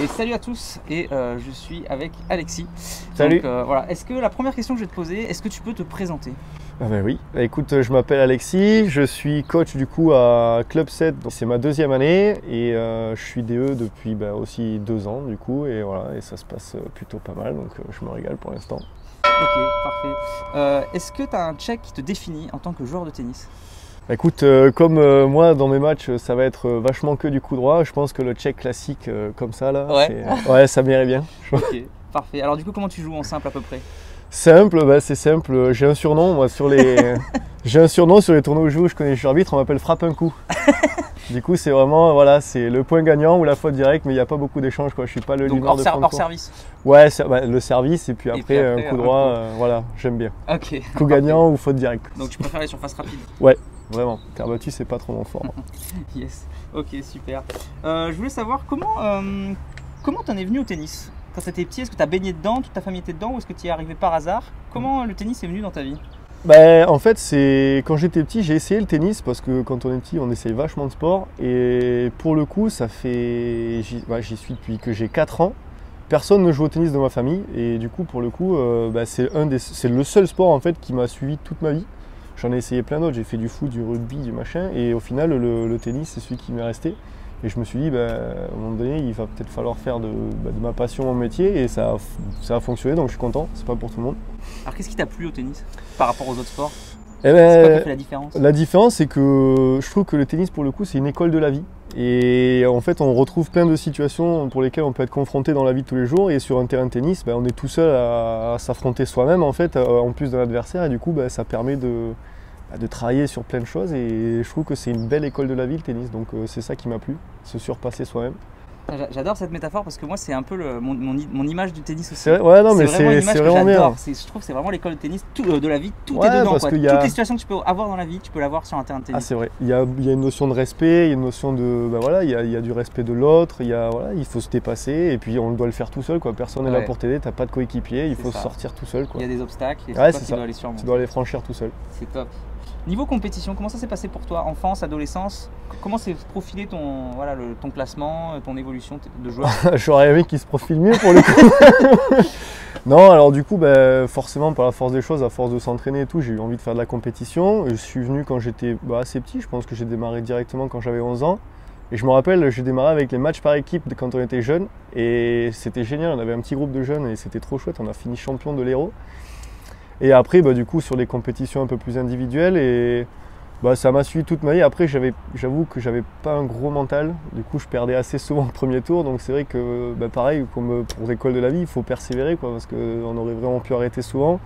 Et salut à tous, et je suis avec Alexis. Salut. Donc, voilà. Est-ce que la première question que je vais te poser, est-ce que tu peux te présenter? Ah ben oui, écoute, je m'appelle Alexis, je suis coach du coup à Club 7, c'est ma deuxième année et je suis DE depuis aussi 2 ans du coup et voilà, et ça se passe plutôt pas mal donc je me régale pour l'instant. Ok, parfait. Est-ce que tu as un check qui te définit en tant que joueur de tennis? Écoute, comme moi dans mes matchs ça va être vachement que du coup droit, je pense que le check classique comme ça là, ouais, ça m'irait bien. Ok, parfait. Alors du coup comment tu joues en simple à peu près? Simple, c'est simple. J'ai un surnom, moi, j'ai un surnom sur les tournois où je joue, je connais le jeu arbitre, on m'appelle frappe un coup. Du coup, c'est vraiment, voilà, c'est le point gagnant ou la faute directe, mais il n'y a pas beaucoup d'échanges, quoi. Je suis pas le leader de front. Hors service. Ouais, le service et puis après un coup droit, voilà, j'aime bien. Ok. Coup gagnant ou faute directe. Donc tu préfères les surfaces rapides? Ouais, vraiment. Terre battue, c'est pas trop mon fort. Yes. Ok, super. Je voulais savoir comment t'en es venu au tennis? Quand tu étais petit, est-ce que tu as baigné dedans, toute ta famille était dedans ou est-ce que tu y es arrivé par hasard? Comment le tennis est venu dans ta vie? En fait, c'est quand j'étais petit, j'ai essayé le tennis parce que quand on est petit, on essaye vachement de sport. Et pour le coup, ça fait. J'y suis depuis que j'ai 4 ans. Personne ne joue au tennis dans ma famille. Et du coup, pour le coup, c'est le seul sport en fait qui m'a suivi toute ma vie. J'en ai essayé plein d'autres. J'ai fait du foot, du rugby, du machin. Et au final, le tennis, c'est celui qui m'est resté. Et je me suis dit, à un moment donné, il va peut-être falloir faire de ma passion mon métier. Et ça a fonctionné, donc je suis content. C'est pas pour tout le monde. Alors, qu'est-ce qui t'a plu au tennis par rapport aux autres sports? C'est quoi qui fait la différence? La différence, c'est que je trouve que le tennis, pour le coup, c'est une école de la vie. Et en fait, on retrouve plein de situations pour lesquelles on peut être confronté dans la vie de tous les jours. Et sur un terrain de tennis, on est tout seul à s'affronter soi-même, en fait, en plus de l'adversaire. Et du coup, ça permet de travailler sur plein de choses. Et je trouve que c'est une belle école de la vie, le tennis. Donc c'est ça qui m'a plu, se surpasser soi-même. J'adore cette métaphore parce que moi c'est un peu mon image du tennis aussi. Ouais, non, mais c'est vraiment bien. Je trouve que c'est vraiment l'école de tennis de la vie, tout est dedans. Toutes les situations que tu peux avoir dans la vie, tu peux l'avoir sur un terrain de tennis. Ah, c'est vrai, il y a une notion de respect, il y a une notion de. Il y a du respect de l'autre, il faut se dépasser et puis on doit le faire tout seul, quoi. Personne n'est là pour t'aider, t'as pas de coéquipier, il faut sortir tout seul, quoi. Il y a des obstacles et c'est tu ça. dois aller surmonter. Tu dois les franchir tout seul. C'est top. Niveau compétition, comment ça s'est passé pour toi? Enfance, adolescence? Comment s'est profilé ton classement, ton évolution de joueur? J'aurais aimé qu'il se profile mieux pour le coup. Non, alors du coup, forcément, par la force des choses, à force de s'entraîner et tout, j'ai eu envie de faire de la compétition. Je suis venu quand j'étais assez petit, je pense que j'ai démarré directement quand j'avais 11 ans. Et je me rappelle, j'ai démarré avec les matchs par équipe quand on était jeune. Et c'était génial, on avait un petit groupe de jeunes et c'était trop chouette, on a fini champion de l'Hérault. Et après, du coup, sur les compétitions un peu plus individuelles, et ça m'a suivi toute ma vie. Après, j'avoue que j'avais pas un gros mental. Du coup, je perdais assez souvent le premier tour. Donc, c'est vrai que, pareil, comme pour l'école de la vie, il faut persévérer, quoi, parce qu'on aurait vraiment pu arrêter souvent.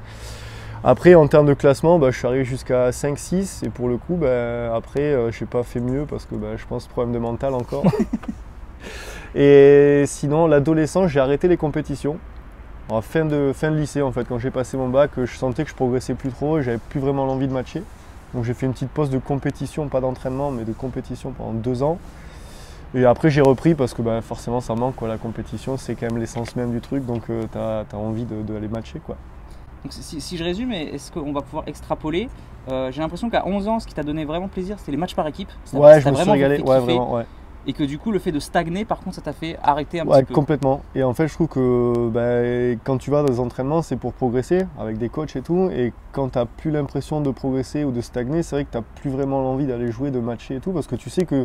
Après, en termes de classement, je suis arrivé jusqu'à 5-6. Et pour le coup, après, je n'ai pas fait mieux parce que je pense problème de mental encore. Et sinon, l'adolescence, j'ai arrêté les compétitions. En fin de lycée, en fait, quand j'ai passé mon bac, je sentais que je progressais plus trop et j'avais plus vraiment l'envie de matcher. Donc j'ai fait une petite pause de compétition, pas d'entraînement, mais de compétition pendant 2 ans. Et après j'ai repris parce que forcément ça manque, quoi. La compétition, c'est quand même l'essence même du truc, donc tu as envie d'aller matcher, quoi. Donc si je résume, est-ce qu'on va pouvoir extrapoler? J'ai l'impression qu'à 11 ans, ce qui t'a donné vraiment plaisir, c'était les matchs par équipe. Ouais, je me suis régalé, ouais, vraiment, ouais. Et que du coup, le fait de stagner, par contre, ça t'a fait arrêter un petit peu. Complètement. Et en fait, je trouve que quand tu vas dans les entraînements, c'est pour progresser avec des coachs et tout. Et quand tu n'as plus l'impression de progresser ou de stagner, c'est vrai que tu n'as plus vraiment l'envie d'aller jouer, de matcher et tout. Parce que tu sais que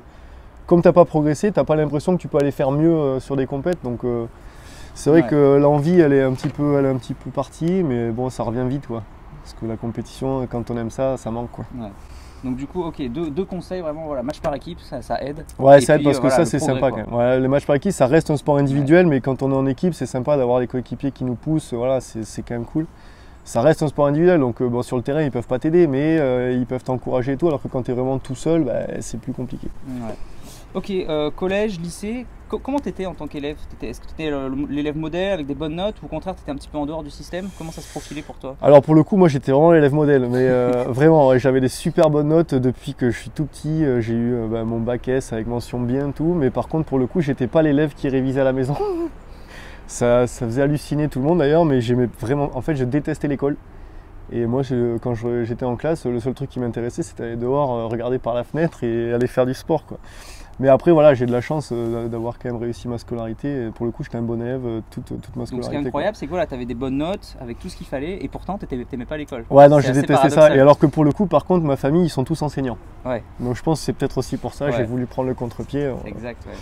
comme tu n'as pas progressé, tu n'as pas l'impression que tu peux aller faire mieux sur des compètes. Donc c'est vrai que l'envie, elle est un petit peu partie. Mais bon, ça revient vite, quoi. Parce que la compétition, quand on aime ça, ça manque, quoi. Ouais. Donc du coup, ok, deux conseils vraiment, match par équipe, ça aide. Ouais, ça aide parce que ça c'est sympa quand même. Ouais, les matchs par équipe, ça reste un sport individuel, mais quand on est en équipe, c'est sympa d'avoir des coéquipiers qui nous poussent, c'est quand même cool. Ça reste un sport individuel, donc sur le terrain, ils peuvent pas t'aider, mais ils peuvent t'encourager et tout, alors que quand tu es vraiment tout seul, c'est plus compliqué. Ouais. Ok, collège, lycée, comment tu étais en tant qu'élève? Est-ce que tu étais l'élève modèle avec des bonnes notes ou au contraire tu étais un petit peu en dehors du système? Comment ça se profilait pour toi? Alors pour le coup, moi j'étais vraiment l'élève modèle, mais vraiment, j'avais des super bonnes notes depuis que je suis tout petit. J'ai eu mon bac S avec mention bien, tout, mais par contre pour le coup, j'étais pas l'élève qui révisait à la maison. Ça faisait halluciner tout le monde d'ailleurs, mais j'aimais vraiment, en fait je détestais l'école. Et moi, quand j'étais en classe, le seul truc qui m'intéressait, c'était aller dehors, regarder par la fenêtre et aller faire du sport, quoi. Mais après, voilà, j'ai de la chance d'avoir quand même réussi ma scolarité. Et pour le coup, j'étais un bon élève toute ma scolarité. Donc ce qui est incroyable, c'est que voilà, tu avais des bonnes notes avec tout ce qu'il fallait et pourtant tu n'aimais pas l'école. Ouais, non, j'ai détesté ça. Et alors que pour le coup, par contre, ma famille, ils sont tous enseignants. Ouais. Donc je pense que c'est peut-être aussi pour ça, j'ai voulu prendre le contre-pied. Exact, ouais.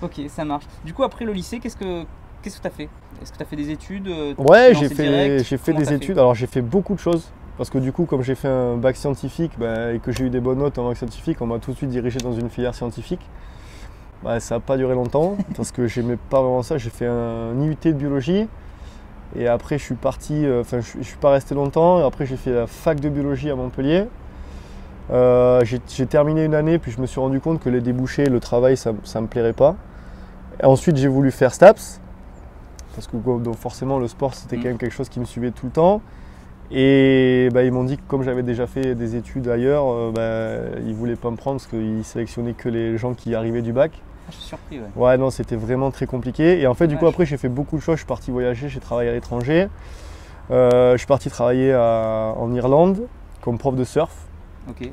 Ok, ça marche. Du coup, après le lycée, qu'est-ce que tu as fait? Est-ce que tu as fait des études? Ouais, j'ai fait des études. Alors j'ai fait beaucoup de choses. Parce que du coup, comme j'ai fait un bac scientifique et que j'ai eu des bonnes notes en bac scientifique, on m'a tout de suite dirigé dans une filière scientifique. Ça n'a pas duré longtemps parce que j'aimais pas vraiment ça. J'ai fait un IUT de biologie et après je suis parti, je suis pas resté longtemps. Et après j'ai fait la fac de biologie à Montpellier. J'ai terminé une année, puis je me suis rendu compte que les débouchés, le travail, ça me plairait pas. Et ensuite j'ai voulu faire STAPS parce que donc forcément le sport c'était quand même quelque chose qui me suivait tout le temps. Et ils m'ont dit que comme j'avais déjà fait des études ailleurs, ils ne voulaient pas me prendre parce qu'ils sélectionnaient que les gens qui arrivaient du bac. Je suis surpris, ouais. Ouais, non, c'était vraiment très compliqué. Et en fait, du coup, après, j'ai fait beaucoup de choses. Je suis parti voyager, j'ai travaillé à l'étranger. Je suis parti travailler en Irlande comme prof de surf. Ok.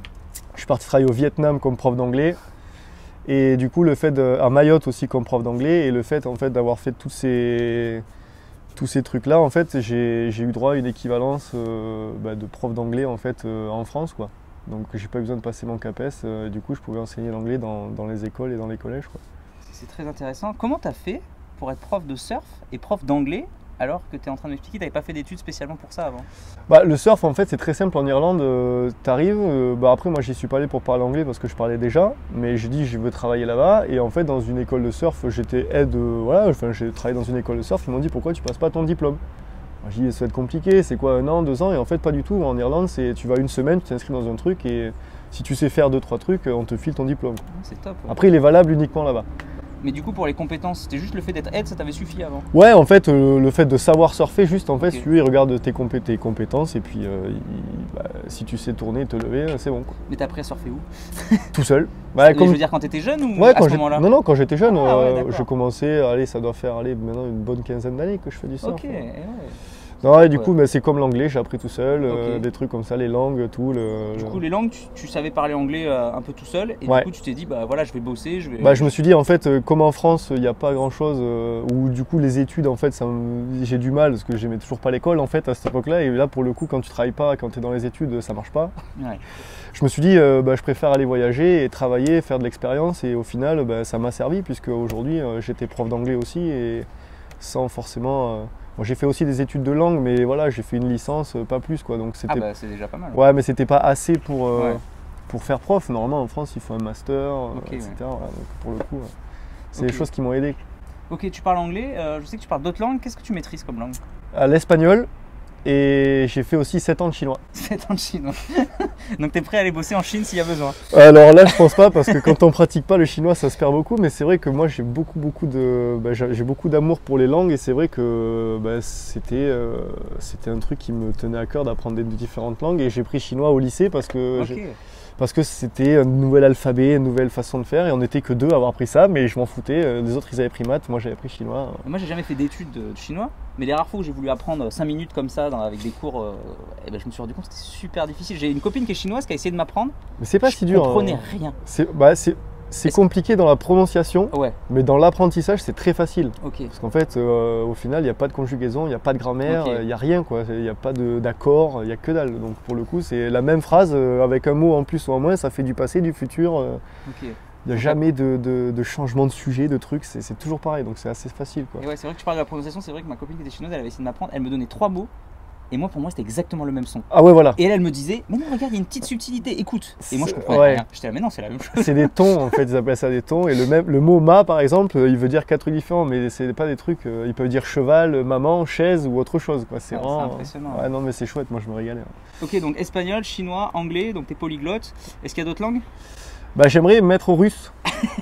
Je suis parti travailler au Vietnam comme prof d'anglais. Et du coup, à Mayotte aussi comme prof d'anglais. Et le fait, en fait, d'avoir fait tous ces trucs-là, en fait, j'ai eu droit à une équivalence de prof d'anglais en fait en France, quoi. Donc j'ai pas eu besoin de passer mon CAPES, du coup je pouvais enseigner l'anglais dans les écoles et dans les collèges, quoi. C'est très intéressant. Comment tu as fait pour être prof de surf et prof d'anglais alors que tu es en train de m'expliquer que tu n'avais pas fait d'études spécialement pour ça avant? Le surf, en fait, c'est très simple en Irlande. Tu arrives, après moi j'y suis pas allé pour parler anglais parce que je parlais déjà, mais j'ai dit je veux travailler là-bas. Et en fait, dans une école de surf, j'étais aide, j'ai travaillé dans une école de surf. Ils m'ont dit pourquoi tu passes pas ton diplôme? J'ai dit ça va être compliqué, c'est quoi, 1 an, 2 ans? Et en fait, pas du tout. En Irlande, tu vas une semaine, tu t'inscris dans un truc et si tu sais faire 2-3 trucs, on te file ton diplôme. C'est top. Ouais. Après, il est valable uniquement là-bas. Mais du coup, pour les compétences, c'était juste le fait d'être aide, ça t'avait suffi avant? Ouais, en fait, le fait de savoir surfer, juste en fait, si il regarde tes compétences et puis si tu sais tourner et te lever, c'est bon, quoi. Mais t'as appris à surfer où? Tout seul. Je veux dire, quand t'étais jeune ou ouais, à ce moment-là? Non, quand j'étais jeune, je commençais, ça doit faire maintenant une bonne quinzaine d'années que je fais du surf. Ok, ouais. Non, et du coup, c'est comme l'anglais, j'ai appris tout seul, des trucs comme ça, les langues, tout. Du coup, les langues, tu savais parler anglais un peu tout seul, et du coup, tu t'es dit, voilà, je vais bosser, je me suis dit, en fait, comme en France, il n'y a pas grand-chose, où du coup, les études, en fait, j'ai du mal, parce que j'aimais toujours pas l'école, en fait, à cette époque-là, et là, pour le coup, quand tu travailles pas, quand tu es dans les études, ça marche pas. Ouais. Je me suis dit, je préfère aller voyager et travailler, faire de l'expérience, et au final, ça m'a servi, puisque aujourd'hui, j'étais prof d'anglais aussi, et sans forcément... j'ai fait aussi des études de langue, mais voilà, j'ai fait une licence, pas plus, quoi. Donc c'était. C'est déjà pas mal. Ouais, mais c'était pas assez pour faire prof. Normalement, en France, il faut un master, etc. Voilà, donc pour le coup, c'est des choses qui m'ont aidé. Ok, tu parles anglais. Je sais que tu parles d'autres langues. Qu'est-ce que tu maîtrises comme langue? L'espagnol. Et j'ai fait aussi 7 ans de chinois. 7 ans de chinois. Donc tu es prêt à aller bosser en Chine s'il y a besoin? Alors là, je pense pas, parce que quand on pratique pas le chinois, ça se perd beaucoup. Mais c'est vrai que moi, j'ai beaucoup d'amour pour les langues. Et c'est vrai que c'était un truc qui me tenait à cœur d'apprendre des différentes langues. Et j'ai pris chinois au lycée parce que c'était un nouvel alphabet, une nouvelle façon de faire. Et on n'était que 2 à avoir pris ça, mais je m'en foutais. Les autres, ils avaient pris maths, moi j'avais pris chinois. Moi, j'ai jamais fait d'études de chinois. Mais les rares fois où j'ai voulu apprendre 5 minutes comme ça avec des cours, je me suis rendu compte que c'était super difficile. J'ai une copine qui est chinoise qui a essayé de m'apprendre. Mais c'est pas si dur. Je comprenais rien. C'est compliqué dans la prononciation, mais dans l'apprentissage, c'est très facile. Okay. Parce qu'en fait, au final, il n'y a pas de conjugaison, il n'y a pas de grammaire, il n'y a rien, quoi. Il n'y a pas d'accord, il n'y a que dalle. Donc pour le coup, c'est la même phrase avec un mot en plus ou en moins, ça fait du passé, du futur. Il n'y a jamais de changement de sujet, de trucs, c'est toujours pareil, donc c'est assez facile, quoi. Et ouais, c'est vrai que tu parles de la prononciation, c'est vrai que ma copine qui était chinoise, elle avait essayé de m'apprendre, elle me donnait 3 mots. Et moi, pour moi, c'était exactement le même son. Ah ouais, voilà. Et elle me disait, mais non, regarde, il y a une petite subtilité, écoute. Et moi, je comprenais rien. J'étais là, mais non, c'est la même chose. C'est des tons, en fait, ils appellent ça des tons. Et le mot ma, par exemple, il veut dire 4 trucs différents, mais c'est pas des trucs. Ils peuvent dire cheval, maman, chaise ou autre chose, quoi. C'est vraiment impressionnant. Ouais, non, mais c'est chouette, moi, je me régalais. Ok, donc espagnol, chinois, anglais, donc t'es polyglotte. Est-ce qu'il y a d'autres langues? J'aimerais me mettre au russe.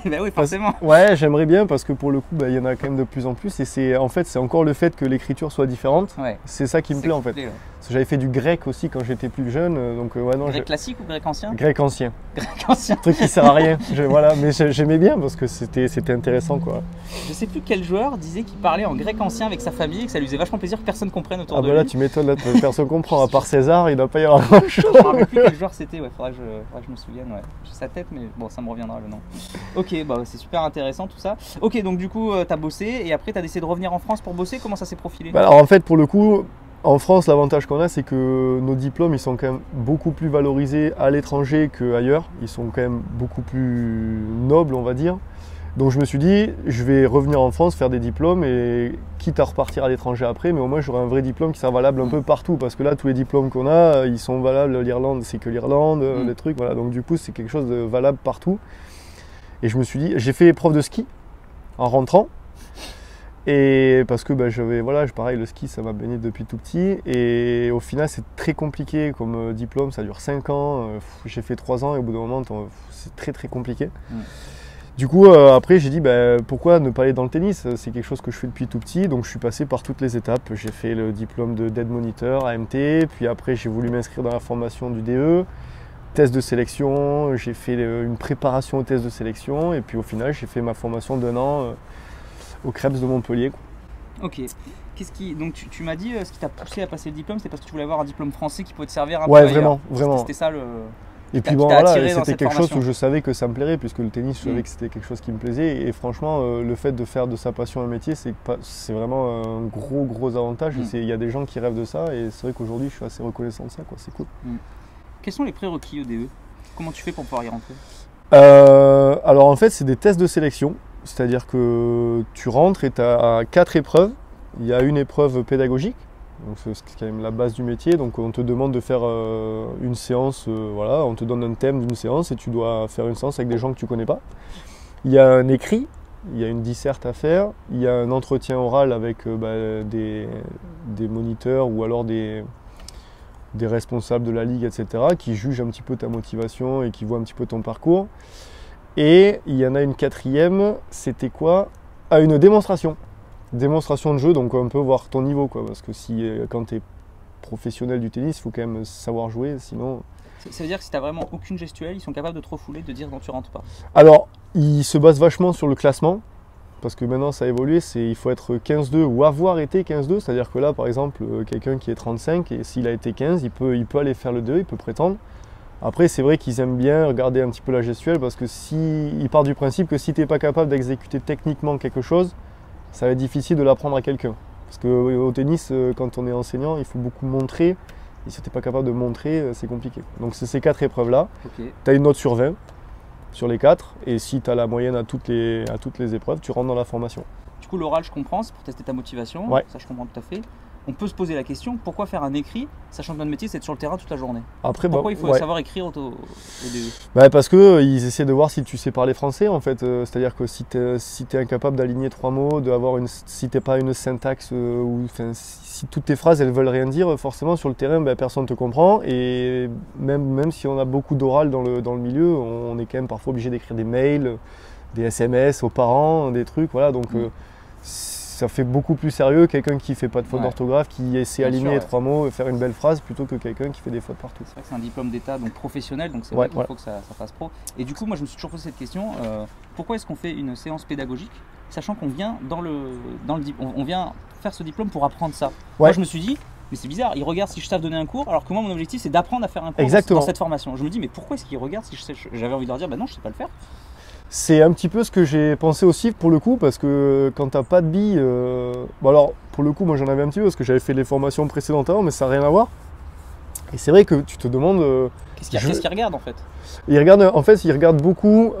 Bah oui, forcément. Ouais, j'aimerais bien parce que pour le coup, il y en a quand même de plus en plus. Et c'est encore le fait que l'écriture soit différente. Ouais. C'est ça qui me plaît, en fait. Parce que j'avais fait du grec aussi quand j'étais plus jeune. Donc, ouais, non, Grec classique ou grec ancien? Grec ancien. Grec ancien. Un truc qui sert à rien. Voilà, mais j'aimais bien parce que c'était intéressant, quoi. Je sais plus quel joueur disait qu'il parlait en grec ancien avec sa famille et que ça lui faisait vachement plaisir que personne comprenne autour Ah de bah là, lui. tu m'étonnes, là, personne comprend. À part César, il ne doit pas y avoir grand-chose. Je ne me rappelle plus quel joueur c'était, ouais, faudra que je me souvienne. Ouais. J'ai sa tête, mais bon, ça me reviendra le nom. Ok, bah, c'est super intéressant tout ça. Ok, donc du coup, tu as bossé et après, tu as décidé de revenir en France pour bosser. Comment ça s'est profilé? Bah alors, en fait, pour le coup, en France, l'avantage qu'on a, c'est que nos diplômes, ils sont quand même beaucoup plus valorisés à l'étranger qu'ailleurs. Ils sont quand même beaucoup plus nobles, on va dire. Donc je me suis dit, je vais revenir en France, faire des diplômes, et quitte à repartir à l'étranger après, mais au moins j'aurai un vrai diplôme qui sera valable un peu partout, parce que là, tous les diplômes qu'on a, ils sont valables. L'Irlande, c'est que l'Irlande, les trucs, voilà. Donc du coup, c'est quelque chose de valable partout. Et je me suis dit, j'ai fait prof de ski en rentrant. Et parce que bah, pareil, le ski, ça m'a baigné depuis tout petit. Et au final, c'est très compliqué comme diplôme, ça dure 5 ans. J'ai fait 3 ans et au bout d'un moment, c'est très très compliqué. Du coup, après, j'ai dit pourquoi ne pas aller dans le tennis? C'est quelque chose que je fais depuis tout petit, donc je suis passé par toutes les étapes. J'ai fait le diplôme de Dead Monitor, AMT, puis après, j'ai voulu m'inscrire dans la formation du DE, test de sélection, j'ai fait une préparation au test de sélection, et puis au final, j'ai fait ma formation d'1 an au Krebs de Montpellier. Ok. Donc tu m'as dit ce qui t'a poussé à passer le diplôme, c'est parce que tu voulais avoir un diplôme français qui pouvait te servir un peu Ouais, ailleurs. vraiment. C'était ça le. Et puis bon, voilà, c'était quelque chose où je savais que ça me plairait, puisque le tennis, je savais que c'était quelque chose qui me plaisait. Et franchement, le fait de faire de sa passion un métier, c'est vraiment un gros avantage. Il y a des gens qui rêvent de ça, et c'est vrai qu'aujourd'hui, je suis assez reconnaissant de ça, quoi. C'est cool. Quels sont les prérequis au DE? Comment tu fais pour pouvoir y rentrer? Alors en fait, c'est des tests de sélection. C'est-à-dire que tu rentres et tu as 4 épreuves. Il y a une épreuve pédagogique, donc c'est quand même la base du métier. Donc on te demande de faire une séance, voilà, on te donne un thème d'une séance et tu dois faire une séance avec des gens que tu ne connais pas. Il y a un écrit, il y a une disserte à faire, il y a un entretien oral avec des moniteurs ou alors des responsables de la ligue, etc., qui jugent un petit peu ta motivation et qui voient un petit peu ton parcours. Et il y en a une 4e, c'était quoi? Une démonstration. Démonstration de jeu, donc on peut voir ton niveau, quoi. Parce que quand tu es professionnel du tennis, il faut quand même savoir jouer, sinon... Ça veut dire que si tu n'as vraiment aucune gestuelle, ils sont capables de te refouler, de dire non, tu rentres pas? Alors, ils se basent vachement sur le classement, parce que maintenant ça a évolué, il faut être 15-2 ou avoir été 15-2, c'est-à-dire que là, par exemple, quelqu'un qui est 35, et s'il a été 15, il peut aller faire le 2, il peut prétendre. Après, c'est vrai qu'ils aiment bien regarder un petit peu la gestuelle, parce que ils partent du principe que si tu n'es pas capable d'exécuter techniquement quelque chose, ça va être difficile de l'apprendre à quelqu'un. Parce qu'au tennis, quand on est enseignant, il faut beaucoup montrer, et si tu n'es pas capable de montrer, c'est compliqué. Donc c'est ces 4 épreuves-là. Okay. Tu as une note sur 20 sur les 4, et si tu as la moyenne à toutes les épreuves, tu rentres dans la formation. Du coup, l'oral, je comprends, c'est pour tester ta motivation, ouais. Ça je comprends tout à fait. On peut se poser la question, pourquoi faire un écrit, sachant que notre métier c'est être sur le terrain toute la journée? Après, pourquoi il faut savoir écrire au DE? Parce qu'ils essaient de voir si tu sais parler français, en fait. C'est-à-dire que si tu es incapable d'aligner 3 mots, si tu n'es pas une syntaxe, si toutes tes phrases elles veulent rien dire, forcément sur le terrain personne ne te comprend. Et même si on a beaucoup d'oral dans le milieu, on est quand même parfois obligé d'écrire des mails, des SMS aux parents, des trucs, voilà. Donc ça fait beaucoup plus sérieux quelqu'un qui fait pas de faute d'orthographe, qui essaie d'aligner 3 mots et faire une belle phrase, plutôt que quelqu'un qui fait des fautes partout. C'est vrai que c'est un diplôme d'état, donc professionnel, donc c'est vrai qu'il faut que ça fasse pro. Et du coup, moi je me suis toujours posé cette question, pourquoi est-ce qu'on fait une séance pédagogique, sachant qu'on vient on vient faire ce diplôme pour apprendre ça? Moi je me suis dit, mais c'est bizarre, ils regardent si je sais donner un cours, alors que moi mon objectif c'est d'apprendre à faire un cours dans cette formation. Je me dis, mais pourquoi est-ce qu'ils regardent si je sais? J'avais envie de leur dire, non, je sais pas le faire. C'est un petit peu ce que j'ai pensé aussi pour le coup, parce que quand t'as pas de billes, alors pour le coup moi j'en avais un petit peu parce que j'avais fait les formations précédentes avant, mais ça n'a rien à voir. Et c'est vrai que tu te demandes... Qu'est-ce qu'ils regardent en fait? Ils regardent beaucoup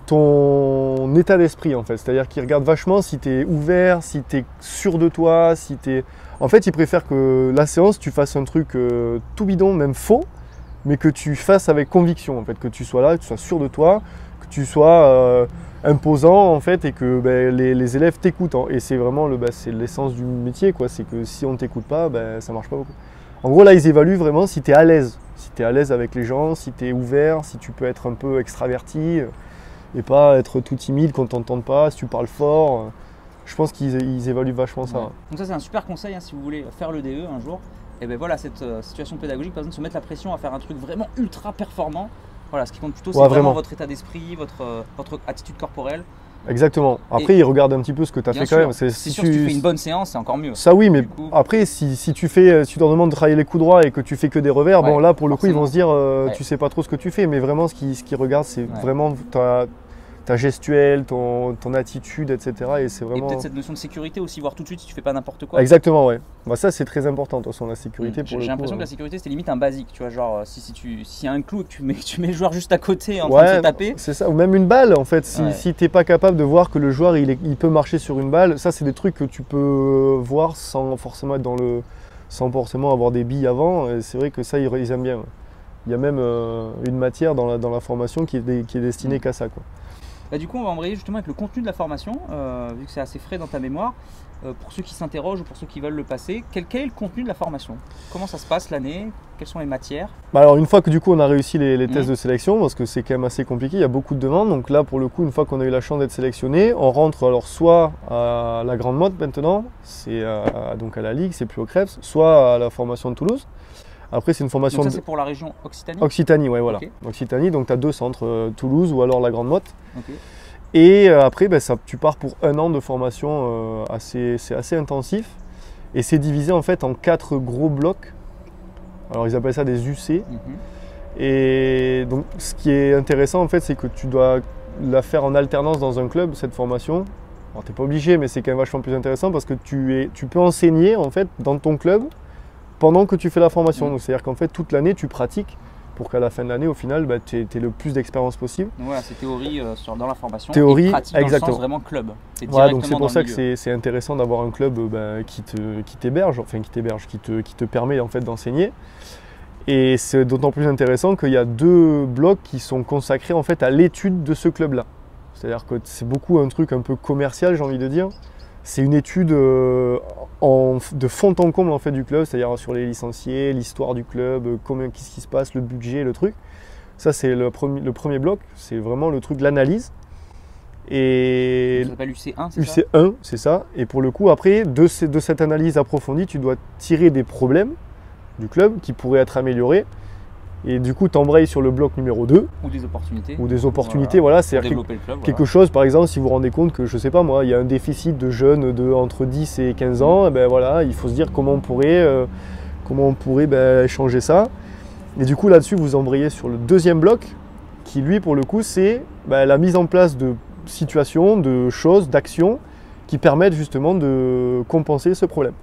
ton état d'esprit en fait. C'est-à-dire qu'ils regardent vachement si tu es ouvert, si tu es sûr de toi, si tu es... En fait, ils préfèrent que la séance, tu fasses un truc tout bidon, même faux, mais que tu fasses avec conviction en fait, que tu sois là, que tu sois sûr de toi, que tu sois imposant en fait, et que les élèves t'écoutent. Et c'est vraiment c'est l'essence du métier, quoi. C'est que si on ne t'écoute pas, ça marche pas beaucoup. En gros, là, ils évaluent vraiment si tu es à l'aise. Si tu es à l'aise avec les gens, si tu es ouvert, si tu peux être un peu extraverti et pas être tout timide qu'on ne t'entende pas, si tu parles fort. Je pense qu'ils évaluent vachement ça. Donc ça, c'est un super conseil si vous voulez faire le DE un jour. Et ben voilà, cette situation pédagogique, par exemple, se mettre la pression à faire un truc vraiment ultra performant. Voilà, ce qui compte plutôt, c'est vraiment votre état d'esprit, votre attitude corporelle. Exactement. Après, ils regardent un petit peu ce que tu as fait quand même. C'est sûr, si tu fais une bonne séance, c'est encore mieux. Ça oui, mais après, si tu leur demandes de travailler les coups droits et que tu fais que des revers, bon là, pour le coup, ils vont se dire, tu sais pas trop ce que tu fais. Mais vraiment, ce qu'ils regardent, c'est vraiment ta gestuelle, ton attitude, etc. Et c'est vraiment... Et peut-être cette notion de sécurité aussi, voir tout de suite si tu fais pas n'importe quoi. Exactement, ouais. Bah, ça, c'est très important, de toute façon, la sécurité. J'ai l'impression que la sécurité, c'était limite un basique. Tu vois, genre, s'il y a un clou et que tu mets le joueur juste à côté en train de se taper. C'est ça, ou même une balle, en fait. Si tu n'es pas capable de voir que le joueur, il peut marcher sur une balle, ça, c'est des trucs que tu peux voir sans forcément être sans forcément avoir des billes avant. Et c'est vrai que ça, ils aiment bien. Ouais. Il y a même une matière dans la formation qui est destinée qu'à ça, quoi. Bah, du coup, on va embrayer justement avec le contenu de la formation, vu que c'est assez frais dans ta mémoire. Pour ceux qui s'interrogent ou pour ceux qui veulent le passer, quel est le contenu de la formation? Comment ça se passe l'année? Quelles sont les matières? Bah alors une fois que du coup on a réussi les tests de sélection, parce que c'est quand même assez compliqué, il y a beaucoup de demandes, donc là pour le coup une fois qu'on a eu la chance d'être sélectionné, on rentre alors soit à la Grande Motte maintenant, c'est donc à la Ligue, c'est plus au Crêpes, soit à la formation de Toulouse. Après c'est une formation... Donc ça c'est pour la région Occitanie? Occitanie, ouais voilà. Okay. Occitanie, donc tu as deux centres, Toulouse ou alors la Grande Motte. Okay. Et après, tu pars pour 1 an de formation, c'est assez intensif. Et c'est divisé en fait en 4 gros blocs. Alors ils appellent ça des UC. Et donc ce qui est intéressant en fait, c'est que tu dois la faire en alternance dans un club, cette formation. Alors tu n'es pas obligé, mais c'est quand même vachement plus intéressant parce que tu peux enseigner en fait dans ton club pendant que tu fais la formation. Donc c'est-à-dire qu'en fait toute l'année tu pratiques, pour qu'à la fin de l'année, au final, tu aies le plus d'expérience possible. Voilà, c'est théorie dans la formation. Théorie, et pratique exactement. Dans le sens vraiment club. Voilà, donc c'est pour ça que c'est intéressant d'avoir un club qui t'héberge, enfin qui te permet en fait d'enseigner. Et c'est d'autant plus intéressant qu'il y a 2 blocs qui sont consacrés en fait à l'étude de ce club-là. C'est-à-dire que c'est beaucoup un truc un peu commercial, j'ai envie de dire. C'est une étude de fond en comble en fait, du club, c'est-à-dire sur les licenciés, l'histoire du club, qu'est-ce qui se passe, le budget, le truc. Ça, c'est le premier bloc, c'est vraiment le truc de l'analyse. Et ça s'appelle UC1, c'est ça? UC1, c'est ça. Et pour le coup, après, de cette analyse approfondie, tu dois tirer des problèmes du club qui pourraient être améliorés. Et du coup, tu embrayes sur le bloc numéro 2. Ou des opportunités. Ou des opportunités, voilà. C'est quelque chose, par exemple, si vous vous rendez compte que, je sais pas moi, il y a un déficit de jeunes entre 10 et 15 ans, et ben voilà, il faut se dire comment on pourrait changer ça. Et du coup, là-dessus, vous embrayez sur le 2e bloc, qui lui, pour le coup, c'est la mise en place de situations, de choses, d'actions qui permettent justement de compenser ce problème.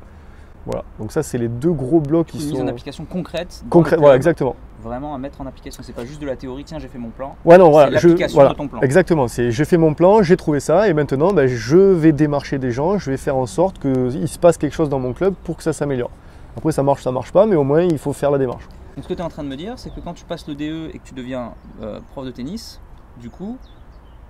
Voilà, donc ça c'est les 2 gros blocs qui sont... Mise en application concrète. Voilà, exactement. Vraiment à mettre en application, c'est pas juste de la théorie, tiens j'ai fait mon plan. Ouais, non, voilà, c'est l'application de ton plan. Exactement, j'ai fait mon plan, j'ai trouvé ça et maintenant je vais démarcher des gens, je vais faire en sorte qu'il se passe quelque chose dans mon club pour que ça s'améliore. Après ça marche pas, mais au moins il faut faire la démarche. Donc ce que tu es en train de me dire, c'est que quand tu passes le DE et que tu deviens prof de tennis, du coup,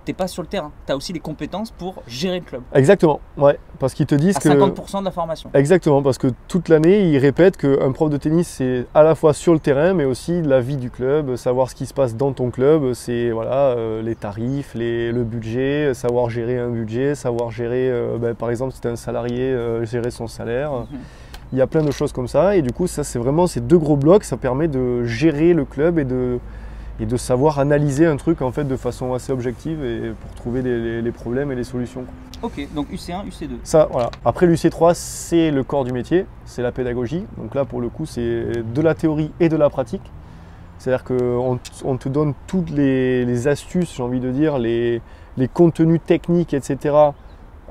t'es pas sur le terrain, tu as aussi les compétences pour gérer le club. Exactement, ouais, parce qu'ils te disent à 50% de la formation. Exactement, parce que toute l'année, ils répètent qu'un prof de tennis, c'est à la fois sur le terrain, mais aussi la vie du club, savoir ce qui se passe dans ton club, c'est voilà, les tarifs, le budget, savoir gérer un budget, savoir gérer, par exemple, si tu es un salarié, gérer son salaire. Il y a plein de choses comme ça, et du coup, ça, c'est vraiment ces 2 gros blocs, ça permet de gérer le club et de savoir analyser un truc en fait de façon assez objective et pour trouver les problèmes et les solutions. Ok, donc UC1, UC2. Ça, voilà. Après l'UC3, c'est le corps du métier, c'est la pédagogie. Donc là, pour le coup, c'est de la théorie et de la pratique. C'est-à-dire qu'on te donne toutes les astuces, j'ai envie de dire, les contenus techniques, etc.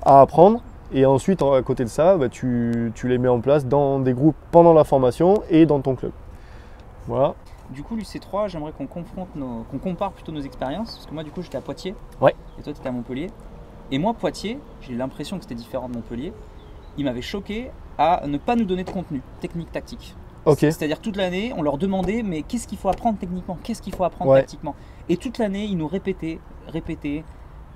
à apprendre. Et ensuite, à côté de ça, tu les mets en place dans des groupes pendant la formation et dans ton club. Voilà. Du coup, l'UC3, j'aimerais qu'on compare plutôt nos expériences. Parce que moi, du coup, j'étais à Poitiers. Ouais. Et toi, tu étais à Montpellier. Et moi, Poitiers, j'ai l'impression que c'était différent de Montpellier. Il m'avait choqué à ne pas nous donner de contenu technique, tactique. Okay. C'est-à-dire toute l'année, on leur demandait mais qu'est-ce qu'il faut apprendre techniquement, qu'est-ce qu'il faut apprendre tactiquement. Et toute l'année, ils nous répétaient,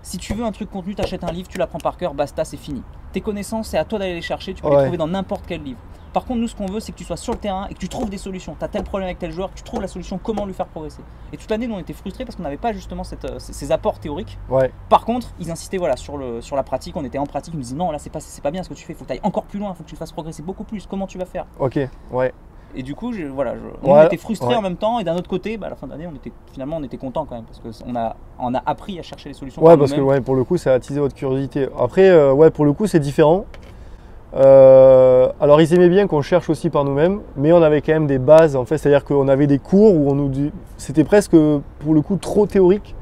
si tu veux un truc contenu, tu achètes un livre, tu l'apprends par cœur, basta, c'est fini. Tes connaissances, c'est à toi d'aller les chercher, tu peux les trouver dans n'importe quel livre. Par contre, nous, ce qu'on veut, c'est que tu sois sur le terrain et que tu trouves des solutions. Tu as tel problème avec tel joueur, que tu trouves la solution, comment lui faire progresser. Et toute l'année, nous, on était frustrés parce qu'on n'avait pas justement ces apports théoriques. Ouais. Par contre, ils insistaient voilà, sur la pratique. On était en pratique, ils nous disaient non, là, c'est pas bien ce que tu fais, il faut que tu ailles encore plus loin, il faut que tu le fasses progresser beaucoup plus. Comment tu vas faire? Ok, ouais. Et du coup, on était frustrés en même temps, et d'un autre côté, à la fin d'année, finalement on était contents quand même, parce qu'on a appris à chercher les solutions. Ouais, parce que pour le coup, ça a attisé votre curiosité. Après, pour le coup, c'est différent. Alors ils aimaient bien qu'on cherche aussi par nous-mêmes, mais on avait quand même des bases en fait, c'est-à-dire qu'on avait des cours où c'était presque pour le coup trop théorique.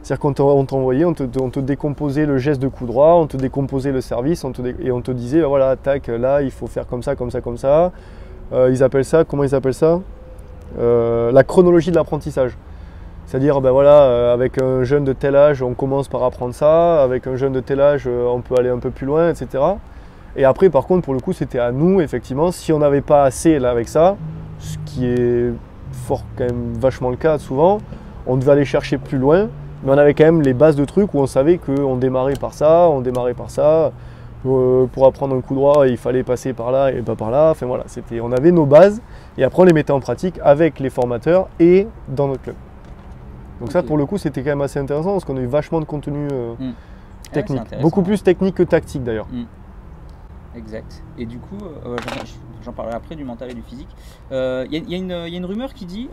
C'est-à-dire qu'on t'envoyait, on te décomposait le geste de coup droit, on te décomposait le service, et on te disait voilà, tac, là il faut faire comme ça, comme ça, comme ça. Ils appellent ça, comment ils appellent ça, la chronologie de l'apprentissage. C'est-à-dire avec un jeune de tel âge on commence par apprendre ça, avec un jeune de tel âge on peut aller un peu plus loin, etc. Et après, par contre, pour le coup, c'était à nous, effectivement, si on n'avait pas assez là avec ça, ce qui est fort quand même vachement le cas souvent, on devait aller chercher plus loin, mais on avait quand même les bases de trucs où on savait qu'on démarrait par ça, pour apprendre un coup droit, il fallait passer par là et pas par là, enfin voilà, on avait nos bases, et après on les mettait en pratique avec les formateurs et dans notre club. Donc ça, pour le coup, c'était quand même assez intéressant, parce qu'on a eu vachement de contenu technique, beaucoup plus technique que tactique d'ailleurs. Exact. Et du coup, j'en parlerai après du mental et du physique. Il y a une rumeur qui dit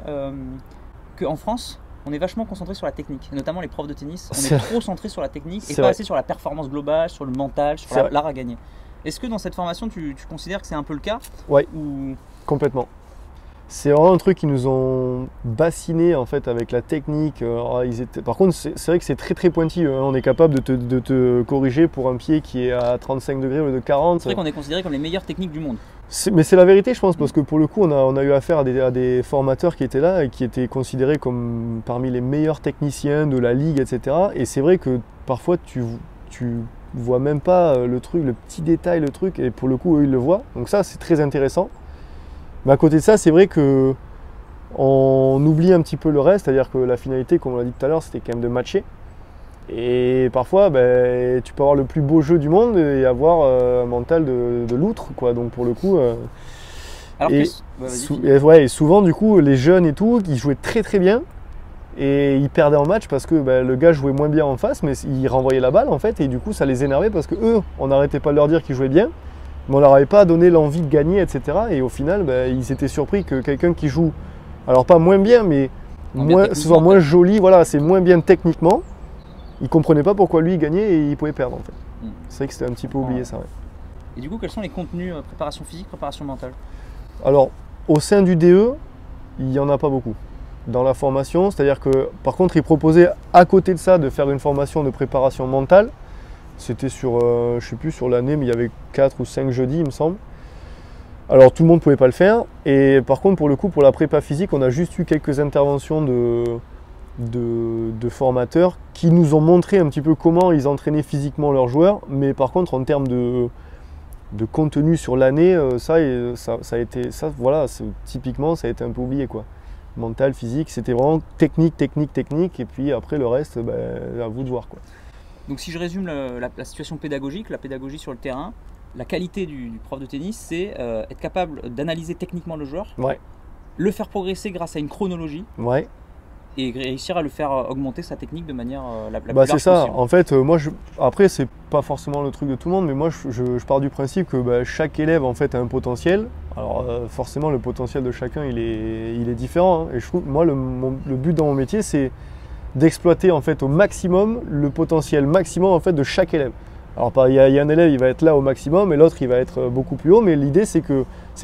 qu'en France, on est vachement concentré sur la technique, notamment les profs de tennis. On est trop centré sur la technique et pas assez sur la performance globale, sur le mental, sur l'art à gagner. Est-ce que dans cette formation, tu considères que c'est un peu le cas? Oui, complètement. C'est vraiment un truc qui nous ont bassiné en fait avec la technique. Par contre, c'est vrai que c'est très très pointilleux. On est capable de te corriger pour un pied qui est à 35 degrés au lieu de 40. C'est vrai qu'on est considéré comme les meilleures techniques du monde. Mais c'est la vérité, je pense, parce que pour le coup, on a eu affaire à des formateurs qui étaient là et qui étaient considérés comme parmi les meilleurs techniciens de la ligue, etc. Et c'est vrai que parfois, tu vois même pas le truc, le petit détail, le truc, et pour le coup, eux, ils le voient. Donc ça, c'est très intéressant. Mais à côté de ça, c'est vrai qu'on oublie un petit peu le reste, c'est-à-dire que la finalité, comme on l'a dit tout à l'heure, c'était quand même de matcher. Et parfois, tu peux avoir le plus beau jeu du monde et avoir un mental de loutre, quoi. Donc pour le coup, et souvent du coup, les jeunes et tout, ils jouaient très très bien et ils perdaient en match parce que le gars jouait moins bien en face, mais il renvoyait la balle en fait, et du coup, ça les énervait parce que eux, on n'arrêtait pas de leur dire qu'ils jouaient bien. Mais on leur avait pas donné l'envie de gagner, etc. Et au final, ils étaient surpris que quelqu'un qui joue, alors pas moins bien, mais souvent moins joli, voilà, c'est moins bien techniquement, ils ne comprenaient pas pourquoi lui il gagnait et il pouvait perdre en fait. C'est vrai que c'était un petit peu oublié ça. Ouais. Et du coup, quels sont les contenus préparation physique, préparation mentale? Alors, au sein du DE, il n'y en a pas beaucoup. Dans la formation, c'est-à-dire que par contre, ils proposaient à côté de ça de faire une formation de préparation mentale. C'était sur, je sais plus sur l'année, mais il y avait 4 ou 5 jeudis, il me semble. Alors tout le monde ne pouvait pas le faire. Et par contre, pour le coup, pour la prépa physique, on a juste eu quelques interventions de formateurs qui nous ont montré un petit peu comment ils entraînaient physiquement leurs joueurs. Mais par contre, en termes de contenu sur l'année, typiquement, ça a été un peu oublié, quoi. Mental, physique, c'était vraiment technique. Et puis après, le reste, à vous de voir, quoi. Donc si je résume la situation pédagogique, la pédagogie sur le terrain, la qualité du prof de tennis, c'est être capable d'analyser techniquement le joueur, le faire progresser grâce à une chronologie, et réussir à le faire augmenter sa technique de manière la plus large c'est ça, possible. En fait, après c'est pas forcément le truc de tout le monde, mais moi je pars du principe que chaque élève en fait a un potentiel. Alors forcément le potentiel de chacun il est différent, hein. Et je trouve, moi le but dans mon métier c'est d'exploiter en fait au maximum le potentiel maximum en fait de chaque élève. Alors il y a un élève il va être là au maximum et l'autre il va être beaucoup plus haut, mais l'idée c'est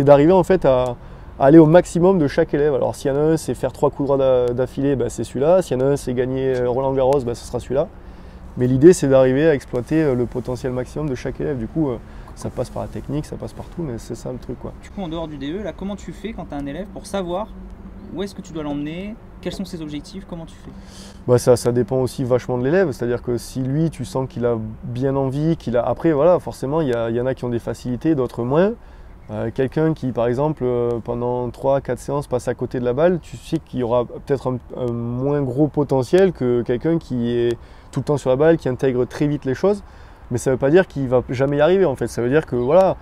d'arriver en fait à aller au maximum de chaque élève. Alors s'il y en a un c'est faire 3 coups droits d'affilée, c'est celui-là. S'il y en a un c'est gagner Roland Garros, ce sera celui-là. Mais l'idée c'est d'arriver à exploiter le potentiel maximum de chaque élève. Du coup ça passe par la technique, ça passe partout, mais c'est ça le truc, quoi. Du coup en dehors du DE, là comment tu fais quand tu as un élève pour savoir où est-ce que tu dois l'emmener? Quels sont ses objectifs? Comment tu fais? Ça dépend aussi vachement de l'élève. C'est-à-dire que si lui, tu sens qu'il a bien envie, Après, voilà, forcément, il y en a qui ont des facilités, d'autres moins. Quelqu'un qui, par exemple, pendant 3-4 séances passe à côté de la balle, tu sais qu'il y aura peut-être un moins gros potentiel que quelqu'un qui est tout le temps sur la balle, qui intègre très vite les choses. Mais ça ne veut pas dire qu'il ne va jamais y arriver, en fait. Ça veut dire que, voilà.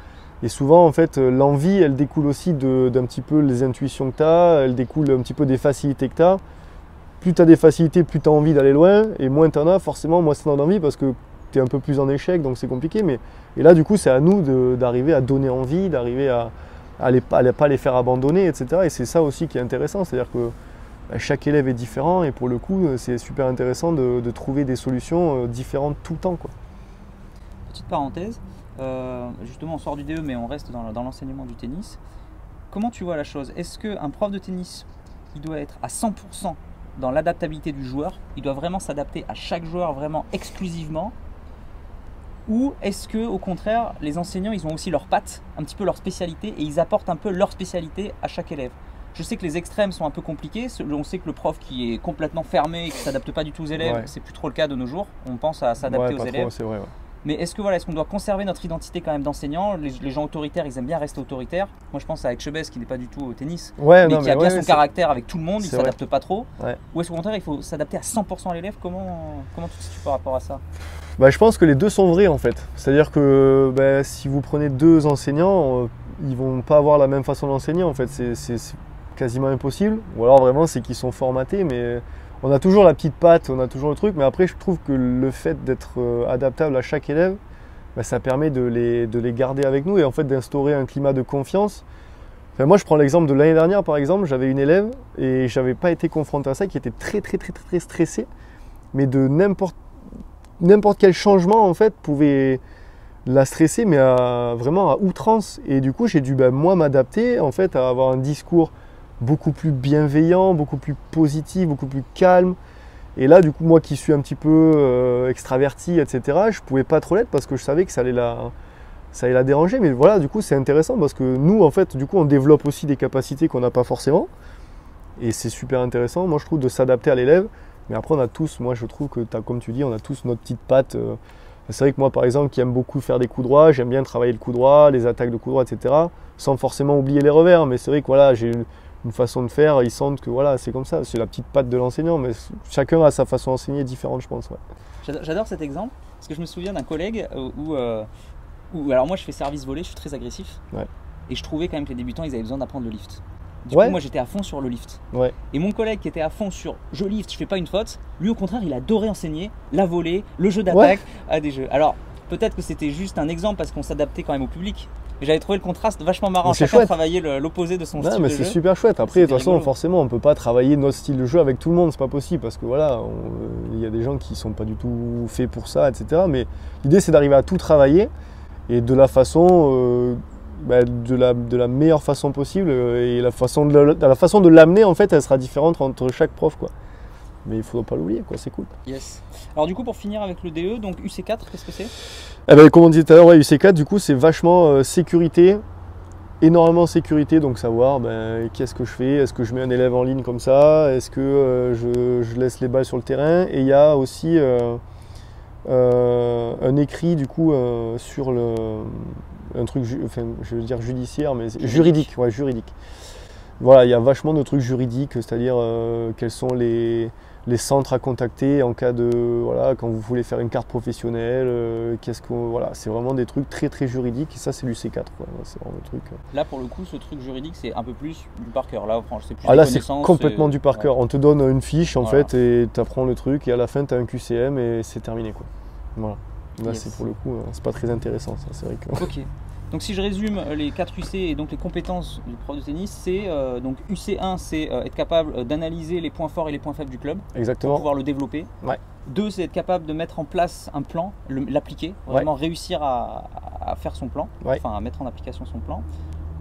Et souvent, en fait, l'envie, elle découle aussi d'un petit peu les intuitions que tu as, elle découle un petit peu des facilités que tu as. Plus tu as des facilités, plus tu as envie d'aller loin, et moins tu en as, forcément, moins ça donne envie parce que tu es un peu plus en échec, donc c'est compliqué. Et là, du coup, c'est à nous d'arriver à donner envie, d'arriver à à ne pas les faire abandonner, etc. Et c'est ça aussi qui est intéressant, c'est-à-dire que chaque élève est différent et pour le coup, c'est super intéressant de trouver des solutions différentes tout le temps, quoi. Petite parenthèse, justement on sort du DE mais on reste dans l'enseignement du tennis. Comment tu vois la chose? Est-ce qu'un prof de tennis, il doit être à 100% dans l'adaptabilité du joueur? Il doit vraiment s'adapter à chaque joueur vraiment exclusivement? Ou est-ce que au contraire, les enseignants, ils ont aussi leurs pattes, un petit peu leur spécialité et ils apportent un peu leur spécialité à chaque élève? Je sais que les extrêmes sont un peu compliqués. On sait que le prof qui est complètement fermé et qui ne s'adapte pas du tout aux élèves, c'est plus trop le cas de nos jours. On pense à s'adapter aux élèves. C'est vrai, ouais. Mais est-ce que est-ce qu'on doit conserver notre identité quand même d'enseignant? Les gens autoritaires, ils aiment bien rester autoritaires. Moi, je pense à Etchebest qui n'est pas du tout au tennis, mais qui a bien son caractère avec tout le monde. Il ne s'adapte pas trop. Ou est-ce qu'au contraire, il faut s'adapter à 100% à l'élève? Comment tu te situes par rapport à ça? Je pense que les deux sont vrais en fait. C'est-à-dire que si vous prenez deux enseignants, ils vont pas avoir la même façon d'enseigner en fait. C'est quasiment impossible. Ou alors vraiment c'est qu'ils sont formatés, mais on a toujours la petite patte, on a toujours le truc. Mais après je trouve que le fait d'être adaptable à chaque élève, ça permet de les garder avec nous et en fait d'instaurer un climat de confiance. Enfin, moi je prends l'exemple de l'année dernière par exemple, j'avais une élève et j'avais pas été confronté à ça, qui était très stressée, mais de n'importe quel changement en fait pouvait la stresser, mais vraiment à outrance. Et du coup j'ai dû moi m'adapter en fait à avoir un discours beaucoup plus bienveillant, beaucoup plus positif, beaucoup plus calme. Et là du coup moi qui suis un petit peu extraverti, etc., je pouvais pas trop l'être parce que je savais que ça allait la déranger. Mais voilà, du coup c'est intéressant parce que nous en fait du coup on développe aussi des capacités qu'on n'a pas forcément. Et c'est super intéressant, moi je trouve, de s'adapter à l'élève. Mais après on a tous, moi je trouve que comme tu dis, on a tous notre petite patte. C'est vrai que moi par exemple qui aime beaucoup faire des coups droits, j'aime bien travailler le coup droit, les attaques de coup droit, etc. Sans forcément oublier les revers. Mais c'est vrai que voilà, j'ai une façon de faire, ils sentent que voilà, c'est comme ça, c'est la petite patte de l'enseignant, mais chacun a sa façon d'enseigner différente, je pense. Ouais. J'adore cet exemple, parce que je me souviens d'un collègue où alors moi je fais service volé, je suis très agressif, et je trouvais quand même que les débutants, ils avaient besoin d'apprendre le lift. Du coup, moi j'étais à fond sur le lift. Et mon collègue qui était à fond sur je lift, je fais pas une faute, lui au contraire, il adorait enseigner la volée, le jeu d'attaque à des jeux. Alors peut-être que c'était juste un exemple parce qu'on s'adaptait quand même au public. Mais j'avais trouvé le contraste vachement marrant. Chacun travaillait l'opposé de son style de jeu. C'est super chouette. Après, de toute façon, forcément, on ne peut pas travailler notre style de jeu avec tout le monde, c'est pas possible parce que voilà, il y a des gens qui sont pas du tout faits pour ça, etc. Mais l'idée, c'est d'arriver à tout travailler et de la façon, de la meilleure façon possible. Et la façon de l'amener, en fait, elle sera différente entre chaque prof, quoi. Mais il ne faudra pas l'oublier, quoi. C'est cool. Yes. Alors du coup, pour finir avec le DE, donc UC4, qu'est-ce que c'est? Comme on disait tout à l'heure, UC4, du coup, c'est vachement sécurité, énormément sécurité, donc savoir qu'est-ce que je fais, est-ce que je mets un élève en ligne comme ça, est-ce que je laisse les balles sur le terrain, et il y a aussi un écrit du coup sur un truc, je veux dire judiciaire, mais juridique. Voilà, il y a vachement de trucs juridiques, c'est-à-dire quels sont les centres à contacter en cas de quand vous voulez faire une carte professionnelle, c'est vraiment des trucs très juridiques et ça c'est l'UC4 quoi. C'est vraiment le truc. Là pour le coup ce truc juridique c'est un peu plus du par cœur. Là c'est plus là c'est complètement du par cœur. On te donne une fiche en fait et tu apprends le truc et à la fin tu as un QCM et c'est terminé quoi. Voilà. Là c'est pour le coup c'est pas très intéressant ça, c'est vrai que. Ok. Donc si je résume les 4 UC et donc les compétences du prof de tennis, c'est donc UC1 c'est être capable d'analyser les points forts et les points faibles du club. Exactement. Pour pouvoir le développer. 2 c'est être capable de mettre en place un plan, l'appliquer, vraiment réussir à faire son plan, enfin à mettre en application son plan.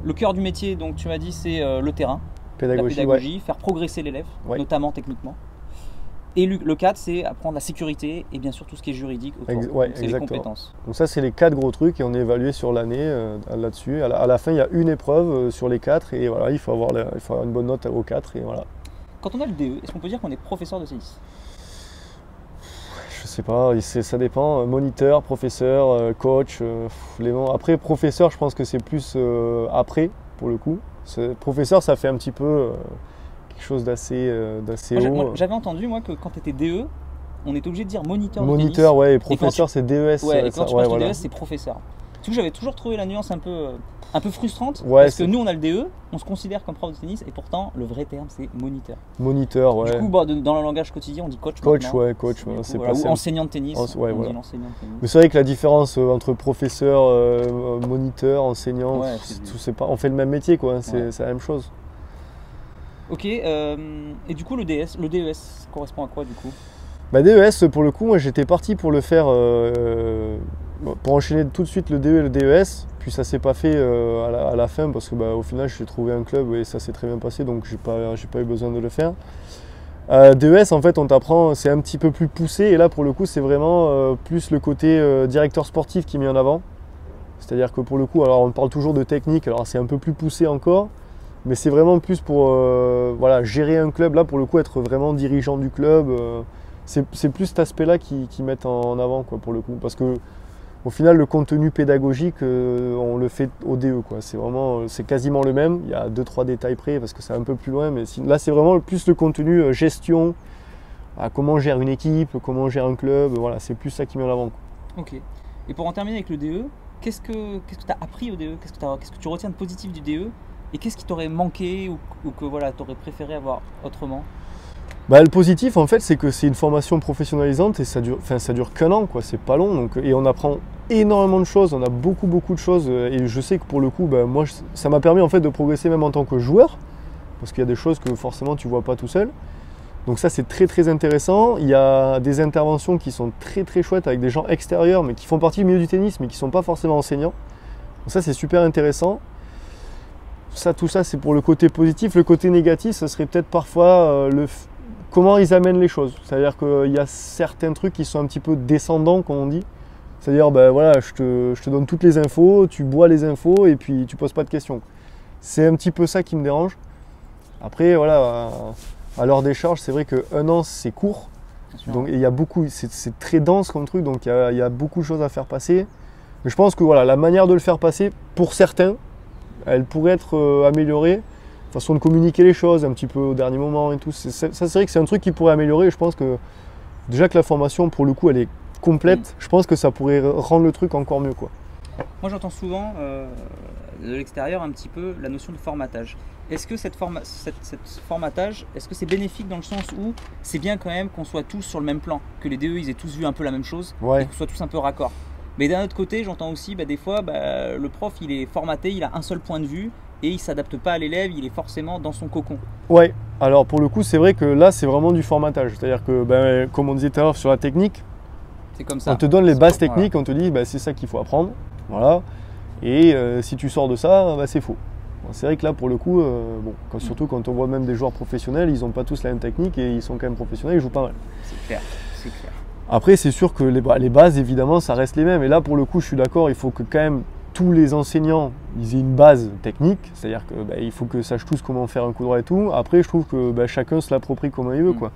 Le cœur du métier, donc tu m'as dit c'est le terrain, la pédagogie, faire progresser l'élève, notamment techniquement. Et le 4, c'est apprendre la sécurité et bien sûr tout ce qui est juridique autour. C'est les compétences. Donc ça, c'est les 4 gros trucs et on est évalué sur l'année là-dessus. À la fin, il y a une épreuve sur les 4 et voilà, il faut avoir une bonne note aux 4 et voilà. Quand on a le DE, est-ce qu'on peut dire qu'on est professeur de tennis? Je sais pas, ça dépend. Moniteur, professeur, coach, les noms. Après, professeur, je pense que c'est plus après pour le coup. Professeur, ça fait un petit peu chose d'assez haut. J'avais entendu moi que quand tu étais DE, on était obligé de dire moniteur de tennis. Moniteur, et professeur c'est DES. Et quand tu passes DES, c'est professeur. Parce que j'avais toujours trouvé la nuance un peu frustrante, Ouais, parce que nous on a le DE, on se considère comme prof de tennis, et pourtant le vrai terme c'est moniteur. Moniteur, ouais. Du coup, dans le langage quotidien, on dit coach. Coach, maintenant. ouais, coach. Du coup, C'est voilà, pas ou simple. enseignant de tennis. Ouais, on voilà. dit l'enseignant de tennis. Mais c'est vrai que la différence entre professeur, moniteur, enseignant, Ouais, on fait le même métier, quoi. C'est Ouais. la même chose. Ok, et du coup le DES correspond à quoi du coup? Bah, DES, pour le coup, moi j'étais parti pour le faire, pour enchaîner tout de suite le DE et le DES, puis ça s'est pas fait à la fin parce que bah, au final j'ai trouvé un club et ça s'est très bien passé, donc j'ai pas eu besoin de le faire. DES, en fait, on t'apprend, c'est un petit peu plus poussé, et là pour le coup c'est vraiment plus le côté directeur sportif qui est mis en avant. C'est-à-dire que pour le coup, alors on parle toujours de technique, alors c'est un peu plus poussé encore, mais c'est vraiment plus pour voilà, gérer un club, là pour le coup être vraiment dirigeant du club. C'est plus cet aspect-là qui mettent en avant, quoi, pour le coup. Parce que au final, le contenu pédagogique, on le fait au DE, quoi. C'est quasiment le même. Il y a 2-3 détails près parce que c'est un peu plus loin, mais là c'est vraiment plus le contenu gestion, comment on gère une équipe, comment on gère un club. Voilà, c'est plus ça qui met en avant, quoi. Ok. Et pour en terminer avec le DE, qu'est-ce que tu as appris au DE? Qu'est-ce que tu retiens de positif du DE? Et qu'est-ce qui t'aurait manqué ou que voilà, tu aurais préféré avoir autrement? Bah, le positif, en fait, c'est que c'est une formation professionnalisante et ça dure qu'un an, quoi. C'est pas long, donc, et on apprend énormément de choses. On a beaucoup de choses, et je sais que pour le coup, bah, moi, ça m'a permis en fait de progresser même en tant que joueur, parce qu'il y a des choses que forcément tu vois pas tout seul. Donc ça, c'est très intéressant. Il y a des interventions qui sont très chouettes avec des gens extérieurs, mais qui font partie du milieu du tennis, mais qui sont pas forcément enseignants. Donc ça, c'est super intéressant. Tout ça, c'est pour le côté positif. Le côté négatif, ça serait peut-être parfois comment ils amènent les choses. C'est-à-dire qu'il y a certains trucs qui sont un petit peu descendants, comme on dit. C'est-à-dire, ben voilà, je te donne toutes les infos, tu bois les infos et puis tu poses pas de questions. C'est un petit peu ça qui me dérange. Après, voilà, à l'heure des charges, c'est vrai qu'un an, c'est court. Donc il y a beaucoup, c'est très dense comme truc, donc il y a beaucoup de choses à faire passer. Mais je pense que voilà, la manière de le faire passer, pour certains, elle pourrait être améliorée. Façon de communiquer les choses un petit peu au dernier moment et tout. Ça, c'est vrai que c'est un truc qui pourrait améliorer. Et je pense que déjà que la formation, pour le coup, elle est complète. Je pense que ça pourrait rendre le truc encore mieux, quoi. Moi, j'entends souvent de l'extérieur un petit peu la notion de formatage. Est-ce que cette formatage, est-ce que c'est bénéfique dans le sens où c'est bien quand même qu'on soit tous sur le même plan, que les DE ils aient tous vu un peu la même chose, Ouais. et qu'on soit tous un peu raccord. Mais d'un autre côté, j'entends aussi des fois le prof il est formaté, il a un seul point de vue et il s'adapte pas à l'élève, il est forcément dans son cocon. Ouais, alors pour le coup, c'est vrai que là, c'est vraiment du formatage. C'est-à-dire que, comme on disait tout à l'heure sur la technique, c'est comme ça. On te donne les bases techniques, voilà. On te dit c'est ça qu'il faut apprendre. Voilà. Et si tu sors de ça, c'est faux. Bon, c'est vrai que là, pour le coup, surtout quand on voit même des joueurs professionnels, ils n'ont pas tous la même technique et ils sont quand même professionnels, ils jouent pas mal. C'est clair, c'est clair. Après, c'est sûr que les bases, évidemment, ça reste les mêmes. Et là, pour le coup, je suis d'accord, il faut que quand même tous les enseignants ils aient une base technique, c'est-à-dire qu'il faut que sachent tous comment faire un coup droit et tout. Après, je trouve que chacun se l'approprie comme il veut, quoi.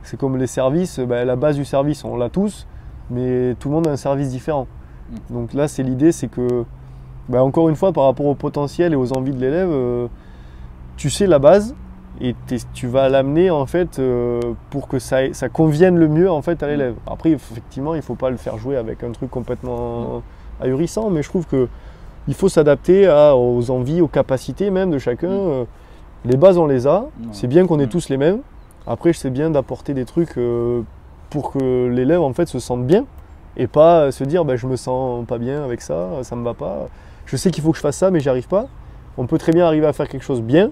C'est comme les services, la base du service, on l'a tous, mais tout le monde a un service différent. Donc là, l'idée, c'est que, encore une fois, par rapport au potentiel et aux envies de l'élève, tu sais la base et tu vas l'amener en fait pour que ça convienne le mieux en fait à l'élève. Après, effectivement, il ne faut pas le faire jouer avec un truc complètement ahurissant, mais je trouve que il faut s'adapter aux envies, aux capacités même de chacun. Les bases, on les a. C'est bien qu'on ait tous les mêmes. Après, c'est bien d'apporter des trucs pour que l'élève en fait se sente bien et pas se dire je me sens pas bien avec ça, ça me va pas. Je sais qu'il faut que je fasse ça, mais j'y arrive pas. On peut très bien arriver à faire quelque chose bien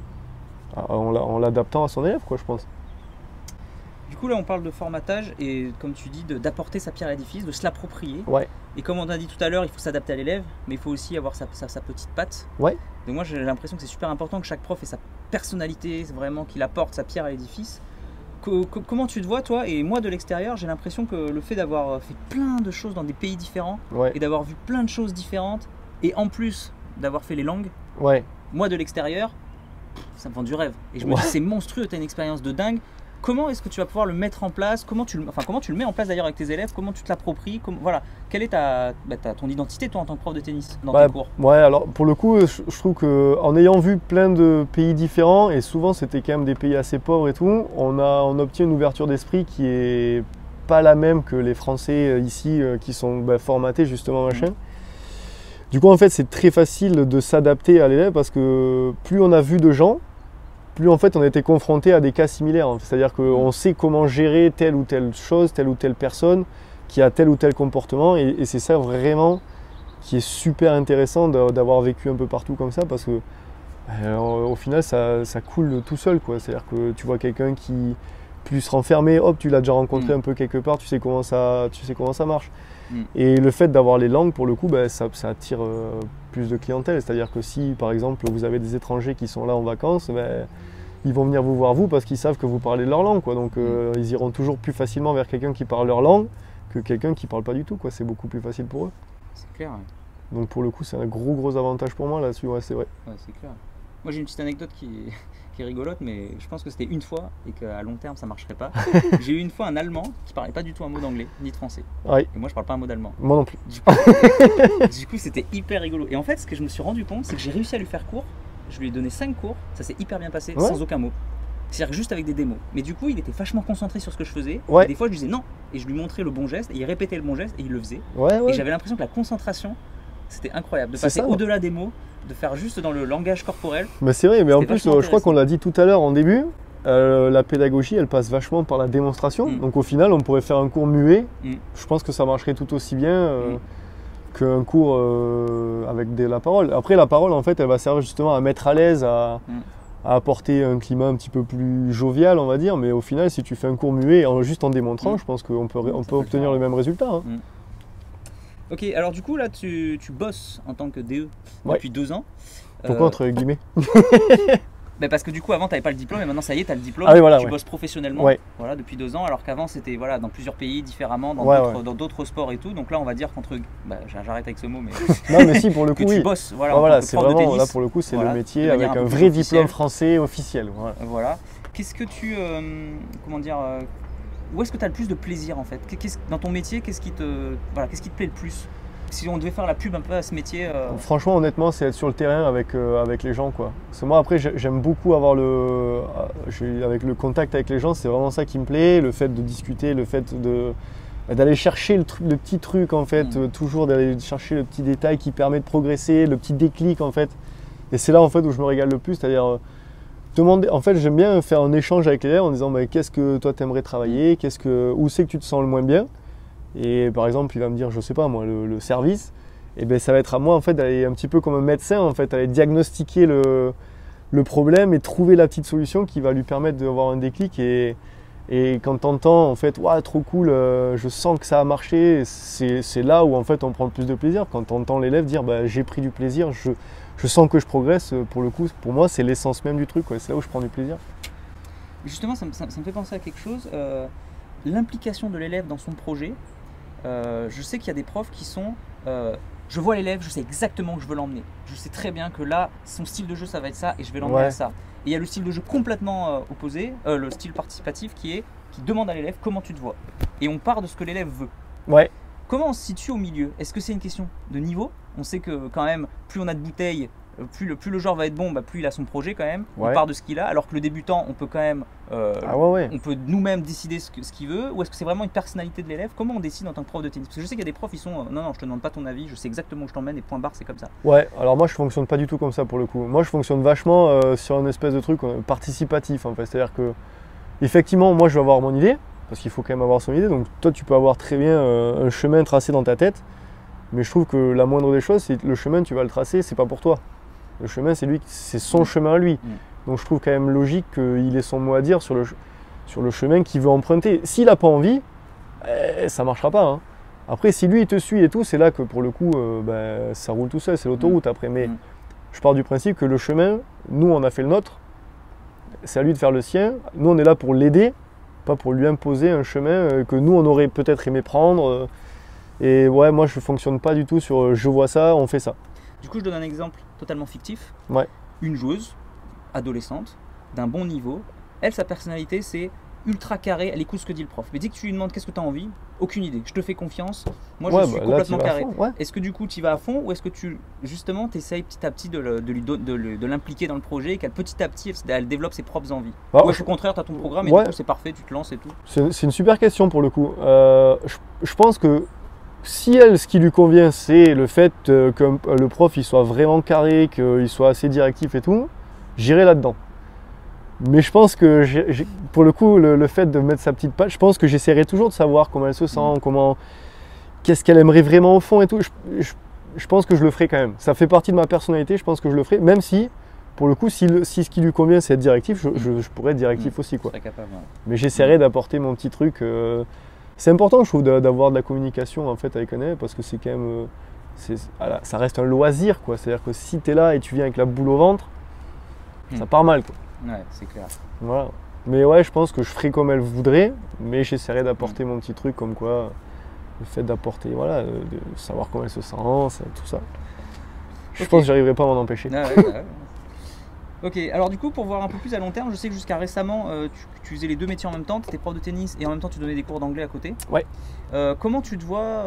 en l'adaptant à son élève, quoi, je pense. Du coup, là, on parle de formatage et, comme tu dis, d'apporter sa pierre à l'édifice, de se l'approprier. Ouais. Et comme on a dit tout à l'heure, il faut s'adapter à l'élève, mais il faut aussi avoir sa petite patte. Ouais. Donc moi, j'ai l'impression que c'est super important que chaque prof ait sa personnalité, vraiment qu'il apporte sa pierre à l'édifice. Comment tu te vois, toi? Et moi, de l'extérieur, j'ai l'impression que le fait d'avoir fait plein de choses dans des pays différents et d'avoir vu plein de choses différentes, et en plus d'avoir fait les langues, moi, de l'extérieur, ça me vend du rêve. Et je me dis, c'est monstrueux, tu as une expérience de dingue. Comment est-ce que tu vas pouvoir le mettre en place? Comment tu le mets en place d'ailleurs avec tes élèves? Comment tu te l'appropries? Voilà. Quelle est ton identité, toi, en tant que prof de tennis dans tes cours? Ouais, alors pour le coup, je trouve qu'en ayant vu plein de pays différents, et souvent c'était quand même des pays assez pauvres et tout, on obtient une ouverture d'esprit qui est pas la même que les Français ici qui sont formatés justement, machin. Du coup, en fait, c'est très facile de s'adapter à l'élève parce que plus on a vu de gens, plus en fait on a été confronté à des cas similaires. C'est-à-dire qu'on sait comment gérer telle ou telle chose, telle ou telle personne qui a tel ou tel comportement. Et c'est ça vraiment qui est super intéressant d'avoir vécu un peu partout comme ça parce que au final ça coule tout seul, quoi. C'est-à-dire que tu vois quelqu'un qui plus se renfermer, hop, tu l'as déjà rencontré un peu quelque part, tu sais comment ça marche. Et le fait d'avoir les langues, pour le coup, ça attire plus de clientèle. C'est-à-dire que si, par exemple, vous avez des étrangers qui sont là en vacances, ils vont venir vous voir vous parce qu'ils savent que vous parlez leur langue, quoi. Donc ils iront toujours plus facilement vers quelqu'un qui parle leur langue que quelqu'un qui ne parle pas du tout, quoi. C'est beaucoup plus facile pour eux. C'est clair. Ouais. Donc pour le coup, c'est un gros avantage pour moi là-dessus, ouais, c'est vrai. Ouais, c'est clair. Moi j'ai une petite anecdote qui est rigolote, mais je pense que c'était une fois et qu'à long terme ça marcherait pas. J'ai eu une fois un Allemand qui parlait pas du tout un mot d'anglais ni de français. Ouais. Et moi je parle pas un mot d'allemand. Moi non plus. Du coup c'était hyper rigolo. Et en fait ce que je me suis rendu compte, c'est que j'ai réussi à lui faire cours. Je lui ai donné 5 cours, ça s'est hyper bien passé, sans aucun mot. C'est-à-dire juste avec des démos. Mais du coup il était vachement concentré sur ce que je faisais. Ouais. Et des fois je lui disais non. Et je lui montrais le bon geste, et il répétait le bon geste et il le faisait. Ouais. Et j'avais l'impression que la concentration, c'était incroyable. De passer au-delà des mots, de faire juste dans le langage corporel. Mais c'est vrai, mais en plus, je crois qu'on l'a dit tout à l'heure en début, la pédagogie, elle passe vachement par la démonstration. Donc au final, on pourrait faire un cours muet. Je pense que ça marcherait tout aussi bien qu'un cours avec la parole. Après, la parole, en fait, elle va servir justement à mettre à l'aise, à apporter un climat un petit peu plus jovial, on va dire. Mais au final, si tu fais un cours muet juste en démontrant, je pense qu'on peut obtenir le même résultat. Hein. Ok, alors du coup là tu bosses en tant que DE depuis 2 ans. Pourquoi entre guillemets? Parce que du coup avant tu n'avais pas le diplôme et maintenant ça y est, tu as le diplôme, tu bosses professionnellement voilà, depuis 2 ans, alors qu'avant c'était dans plusieurs pays différemment, dans d'autres sports et tout. Donc là on va dire qu'entre... j'arrête avec ce mot mais... Non mais si, pour le coup tu bosses, voilà, c'est vraiment, tennis, là pour le coup c'est le métier avec un vrai diplôme français officiel. Voilà. Qu'est-ce que tu... comment dire... où est-ce que tu as le plus de plaisir en fait? Dans ton métier, qu'est-ce qui te plaît le plus? Si on devait faire la pub un peu à ce métier Franchement, honnêtement, c'est être sur le terrain avec les gens, quoi. Parce que moi, après, j'aime beaucoup avoir avec le contact avec les gens, c'est vraiment ça qui me plaît. Le fait de discuter, le fait d'aller chercher le petit truc, en fait, toujours d'aller chercher le petit détail qui permet de progresser, le petit déclic, en fait. Et c'est là, en fait, où je me régale le plus, c'est-à-dire... En fait, j'aime bien faire un échange avec l'élève en disant qu'est-ce que toi t'aimerais travailler, où c'est que tu te sens le moins bien. Et par exemple, il va me dire, je sais pas moi, le service. Et ça va être à moi en fait d'aller un petit peu comme un médecin en fait, aller diagnostiquer le problème et trouver la petite solution qui va lui permettre d'avoir un déclic. Et quand t'entends en fait, waouh, trop cool, je sens que ça a marché, c'est là où en fait on prend le plus de plaisir. Quand t'entends l'élève dire, j'ai pris du plaisir, je sens que je progresse, pour le coup, pour moi, c'est l'essence même du truc. C'est là où je prends du plaisir. Justement, ça me fait penser à quelque chose. L'implication de l'élève dans son projet. Je sais qu'il y a des profs qui sont... je vois l'élève, je sais exactement où je veux l'emmener. Je sais très bien que là, son style de jeu, ça va être ça, et je vais l'emmener à ça. Et il y a le style de jeu complètement opposé, le style participatif qui demande à l'élève comment tu te vois. Et on part de ce que l'élève veut. Ouais. Comment on se situe au milieu? Est-ce que c'est une question de niveau? On sait que quand même, plus on a de bouteilles, plus le joueur va être bon, plus il a son projet quand même. On part de ce qu'il a, alors que le débutant, on peut quand même, on peut nous-mêmes décider ce qu'il veut. Ou est-ce que c'est vraiment une personnalité de l'élève? Comment on décide en tant que prof de tennis? Parce que je sais qu'il y a des profs, ils sont non, je te demande pas ton avis, je sais exactement où je t'emmène et point barre, c'est comme ça. Ouais, alors moi je fonctionne pas du tout comme ça pour le coup. Moi je fonctionne vachement sur un espèce de truc participatif en fait. C'est-à-dire que, effectivement, moi je vais avoir mon idée. Parce qu'il faut quand même avoir son idée, donc toi tu peux avoir très bien un chemin tracé dans ta tête, mais je trouve que la moindre des choses, c'est le chemin tu vas le tracer, c'est pas pour toi. Le chemin c'est son chemin à lui. Donc je trouve quand même logique qu'il ait son mot à dire sur le chemin qu'il veut emprunter. S'il n'a pas envie, ça marchera pas. Hein. Après si lui il te suit et tout, c'est là que pour le coup ça roule tout seul, c'est l'autoroute après. Mais je pars du principe que le chemin, nous on a fait le nôtre, c'est à lui de faire le sien, nous on est là pour l'aider, pas pour lui imposer un chemin que nous on aurait peut-être aimé prendre. Et ouais, moi je fonctionne pas du tout sur je vois ça, on fait ça. Du coup, je donne un exemple totalement fictif. Ouais. Une joueuse adolescente d'un bon niveau, elle, sa personnalité, c'est ultra carré, elle écoute ce que dit le prof. Mais dès que tu lui demandes qu'est-ce que tu as envie, aucune idée. Je te fais confiance, moi je suis complètement carré. Est-ce que du coup tu y vas à fond ou est-ce que tu justement essayes petit à petit de l'impliquer dans le projet et qu'elle petit à petit elle développe ses propres envies? Ou est-ce au contraire tu as ton programme et du coup c'est parfait, tu te lances et tout? C'est une super question pour le coup. Je pense que si elle, ce qui lui convient, c'est le fait que le prof il soit vraiment carré, qu'il soit assez directif et tout, j'irai là-dedans. Mais je pense que, pour le coup, le fait de mettre sa petite patte, je pense que j'essaierai toujours de savoir comment elle se sent, qu'est-ce qu'elle aimerait vraiment au fond et tout. Je pense que je le ferai quand même. Ça fait partie de ma personnalité, je pense que je le ferai, même si, pour le coup, si ce qui lui convient, c'est être directif, je pourrais être directif aussi, quoi. Capable, ouais. Mais j'essaierai d'apporter mon petit truc. C'est important, je trouve, d'avoir de la communication en fait avec un élève, parce que c'est quand même, ça reste un loisir, quoi. C'est-à-dire que si tu es là et tu viens avec la boule au ventre, ça part mal, quoi. Ouais, c'est clair. Voilà. Mais ouais, je pense que je ferai comme elle voudrait, mais j'essaierai d'apporter mon petit truc, comme quoi, le fait d'apporter, voilà, de savoir comment elle se sent, tout ça. Je pense que j'arriverai pas à m'en empêcher. Ah ouais. Ok, alors du coup, pour voir un peu plus à long terme, je sais que jusqu'à récemment, tu faisais les deux métiers en même temps, tu étais prof de tennis et en même temps tu donnais des cours d'anglais à côté. Ouais. Comment tu te vois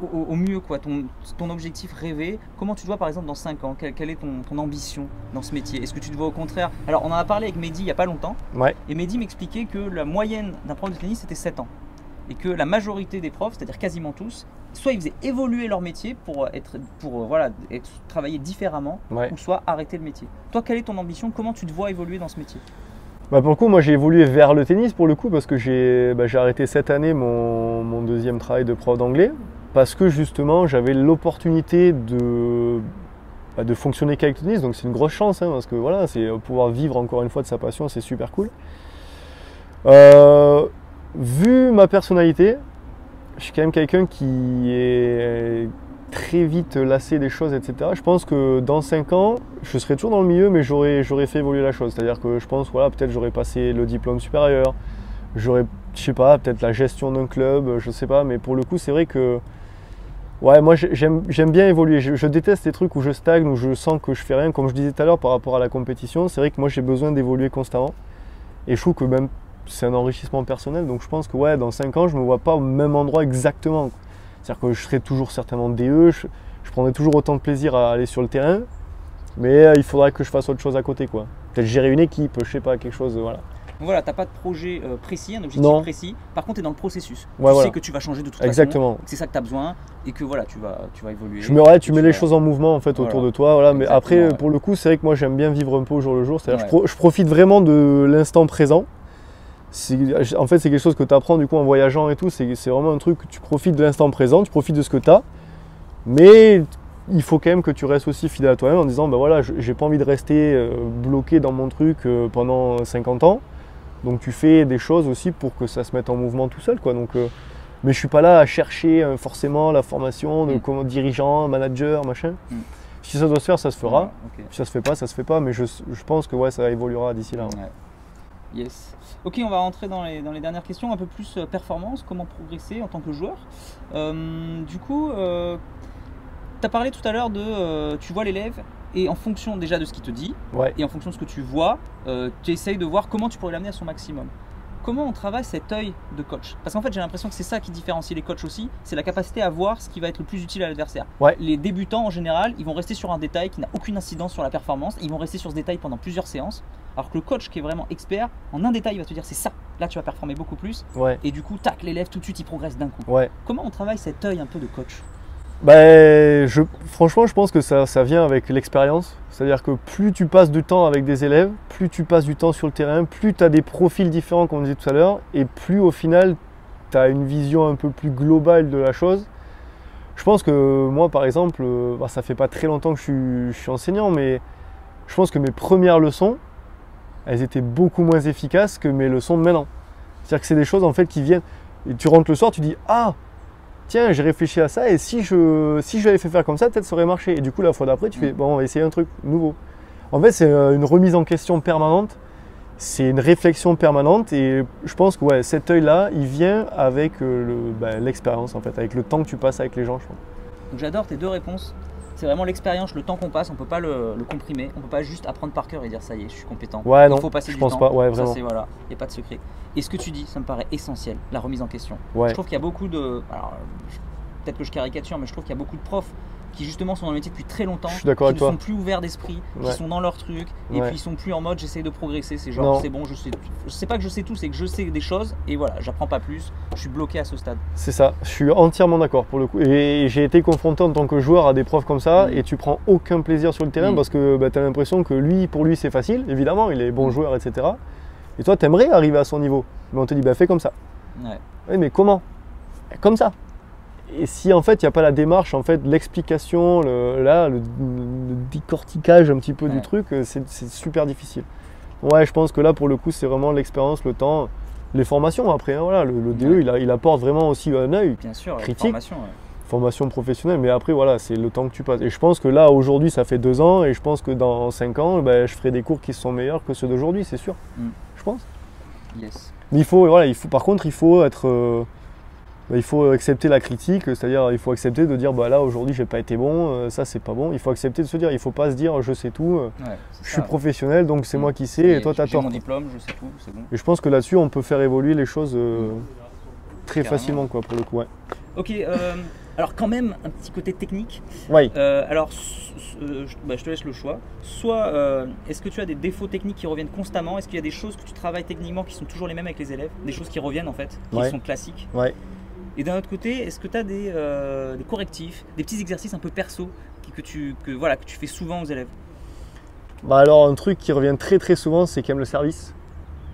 au mieux, quoi, ton objectif rêvé? Comment tu te vois par exemple dans 5 ans? Quelle est ton ambition dans ce métier? Est-ce que tu te vois au contraire? Alors on en a parlé avec Mehdi il n'y a pas longtemps, et Mehdi m'expliquait que la moyenne d'un prof de tennis c'était 7 ans. Et que la majorité des profs, c'est-à-dire quasiment tous, soit ils faisaient évoluer leur métier pour travailler différemment, ou soit arrêter le métier. Toi, quelle est ton ambition? Comment tu te vois évoluer dans ce métier? Pour le coup, moi j'ai évolué vers le tennis pour le coup, parce que j'ai arrêté cette année mon deuxième travail de prof d'anglais, parce que justement j'avais l'opportunité de fonctionner qu'avec le tennis, donc c'est une grosse chance, hein, parce que voilà, c'est pouvoir vivre encore une fois de sa passion, c'est super cool. Vu ma personnalité, je suis quand même quelqu'un qui est très vite lassé des choses, etc. Je pense que dans 5 ans, je serai toujours dans le milieu, mais j'aurais fait évoluer la chose. C'est-à-dire que je pense, voilà, peut-être j'aurais passé le diplôme supérieur, j'aurais, je sais pas, peut-être la gestion d'un club, je sais pas, mais pour le coup, c'est vrai que, ouais, moi j'aime bien évoluer. Je déteste les trucs où je stagne, où je sens que je fais rien. Comme je disais tout à l'heure par rapport à la compétition, c'est vrai que moi j'ai besoin d'évoluer constamment. Et je trouve que même c'est un enrichissement personnel, donc je pense que ouais, dans 5 ans, je ne me vois pas au même endroit exactement. C'est-à-dire que je serai toujours certainement DE, je prendrai toujours autant de plaisir à aller sur le terrain, mais il faudra que je fasse autre chose à côté, quoi. Peut-être gérer une équipe, je sais pas, quelque chose, voilà. Donc voilà, tu n'as pas de projet précis, un objectif précis, par contre tu es dans le processus. Ouais, tu sais que tu vas changer de toute façon, c'est ça que tu as besoin, et que voilà, tu vas évoluer. Tu mets les choses en mouvement en fait autour de toi, voilà. Mais après, pour le coup, c'est vrai que moi j'aime bien vivre un peu au jour le jour, c'est-à-dire je profite vraiment de l'instant présent. En fait, c'est quelque chose que tu apprends du coup en voyageant et tout. C'est vraiment un truc que tu profites de l'instant présent, tu profites de ce que tu as. Mais il faut quand même que tu restes aussi fidèle à toi-même en disant ben voilà, j'ai pas envie de rester bloqué dans mon truc pendant 50 ans. Donc tu fais des choses aussi pour que ça se mette en mouvement tout seul, quoi. Donc, mais je suis pas là à chercher forcément la formation de dirigeant, manager, machin. Si ça doit se faire, ça se fera. Si ça se fait pas, ça se fait pas. Mais je pense que ouais, ça évoluera d'ici là. Yes. Ok, on va rentrer dans les dernières questions, un peu plus performance, comment progresser en tant que joueur. Du coup, tu as parlé tout à l'heure de tu vois l'élève et en fonction déjà de ce qu'il te dit et en fonction de ce que tu vois, tu essayes de voir comment tu pourrais l'amener à son maximum. Comment on travaille cet œil de coach? Parce qu'en fait, j'ai l'impression que c'est ça qui différencie les coachs aussi, c'est la capacité à voir ce qui va être le plus utile à l'adversaire. Les débutants, en général, ils vont rester sur un détail qui n'a aucune incidence sur la performance, ils vont rester sur ce détail pendant plusieurs séances, alors que le coach qui est vraiment expert, en un détail, il va te dire c'est ça, là tu vas performer beaucoup plus, et du coup, tac, l'élève tout de suite, il progresse d'un coup. Comment on travaille cet œil un peu de coach? Franchement, je pense que ça vient avec l'expérience. C'est-à-dire que plus tu passes du temps avec des élèves, plus tu passes du temps sur le terrain, plus tu as des profils différents, comme on disait tout à l'heure, et plus au final, tu as une vision un peu plus globale de la chose. Je pense que moi, par exemple, ça fait pas très longtemps que je suis enseignant, mais je pense que mes premières leçons, elles étaient beaucoup moins efficaces que mes leçons de maintenant. C'est-à-dire que c'est des choses en fait qui viennent, et tu rentres le soir, tu dis « Ah, tiens, j'ai réfléchi à ça et si je l'avais fait faire comme ça, peut-être ça aurait marché. » Et du coup, la fois d'après, tu fais « Bon, on va essayer un truc nouveau. » En fait, c'est une remise en question permanente, c'est une réflexion permanente et je pense que ouais, cet œil-là, il vient avec l'expérience en fait, avec le temps que tu passes avec les gens, je pense. Donc j'adore tes deux réponses. C'est vraiment l'expérience, le temps qu'on passe, on ne peut pas le comprimer, on ne peut pas juste apprendre par cœur et dire ça y est, je suis compétent. Ouais, non, il faut passer je du pense temps. pas, ouais, vraiment. Ça, c'est voilà, il n'y a pas de secret. Et ce que tu dis, ça me paraît essentiel, la remise en question. Ouais. Je trouve qu'il y a beaucoup de. Alors, peut-être que je caricature, mais je trouve qu'il y a beaucoup de profs qui justement sont dans le métier depuis très longtemps, qui ne sont plus ouverts d'esprit, qui sont dans leur truc, et puis ils sont plus en mode j'essaie de progresser, c'est genre c'est bon, je sais pas que je sais tout, c'est que je sais des choses, et voilà, j'apprends pas plus, je suis bloqué à ce stade. C'est ça, je suis entièrement d'accord pour le coup, et j'ai été confronté en tant que joueur à des profs comme ça, et tu prends aucun plaisir sur le terrain, parce que tu as l'impression que pour lui c'est facile, évidemment, il est bon joueur, etc. Et toi, tu aimerais arriver à son niveau, mais on te dit fais comme ça. Oui, mais comment? Comme ça. Et si en fait il n'y a pas la démarche, en fait, l'explication, le décortiquage un petit peu du truc, c'est super difficile. Ouais, je pense que là pour le coup c'est vraiment l'expérience, le temps, les formations après. Hein, voilà, le DE il apporte vraiment aussi un œil critique, formation professionnelle, mais après voilà, c'est le temps que tu passes. Et je pense que là aujourd'hui ça fait 2 ans et je pense que dans 5 ans, je ferai des cours qui sont meilleurs que ceux d'aujourd'hui, c'est sûr. Je pense. Yes. Mais par contre il faut être il faut accepter la critique, c'est-à-dire il faut accepter de dire là aujourd'hui j'ai pas été bon, ça c'est pas bon. Il faut accepter de se dire, il faut pas se dire je sais tout, je suis professionnel donc c'est moi qui sais et toi t'as tort. J'ai mon diplôme, je sais tout, c'est bon. Et je pense que là-dessus on peut faire évoluer les choses très facilement quoi pour le coup. Ok, alors quand même un petit côté technique. Alors je te laisse le choix. Soit est-ce que tu as des défauts techniques qui reviennent constamment? Est-ce qu'il y a des choses que tu travailles techniquement qui sont toujours les mêmes avec les élèves? Des choses qui reviennent en fait, qui sont classiques? Et d'un autre côté, est-ce que tu as des correctifs, des petits exercices un peu perso que tu fais souvent aux élèves? Alors un truc qui revient très très souvent, c'est quand même le service.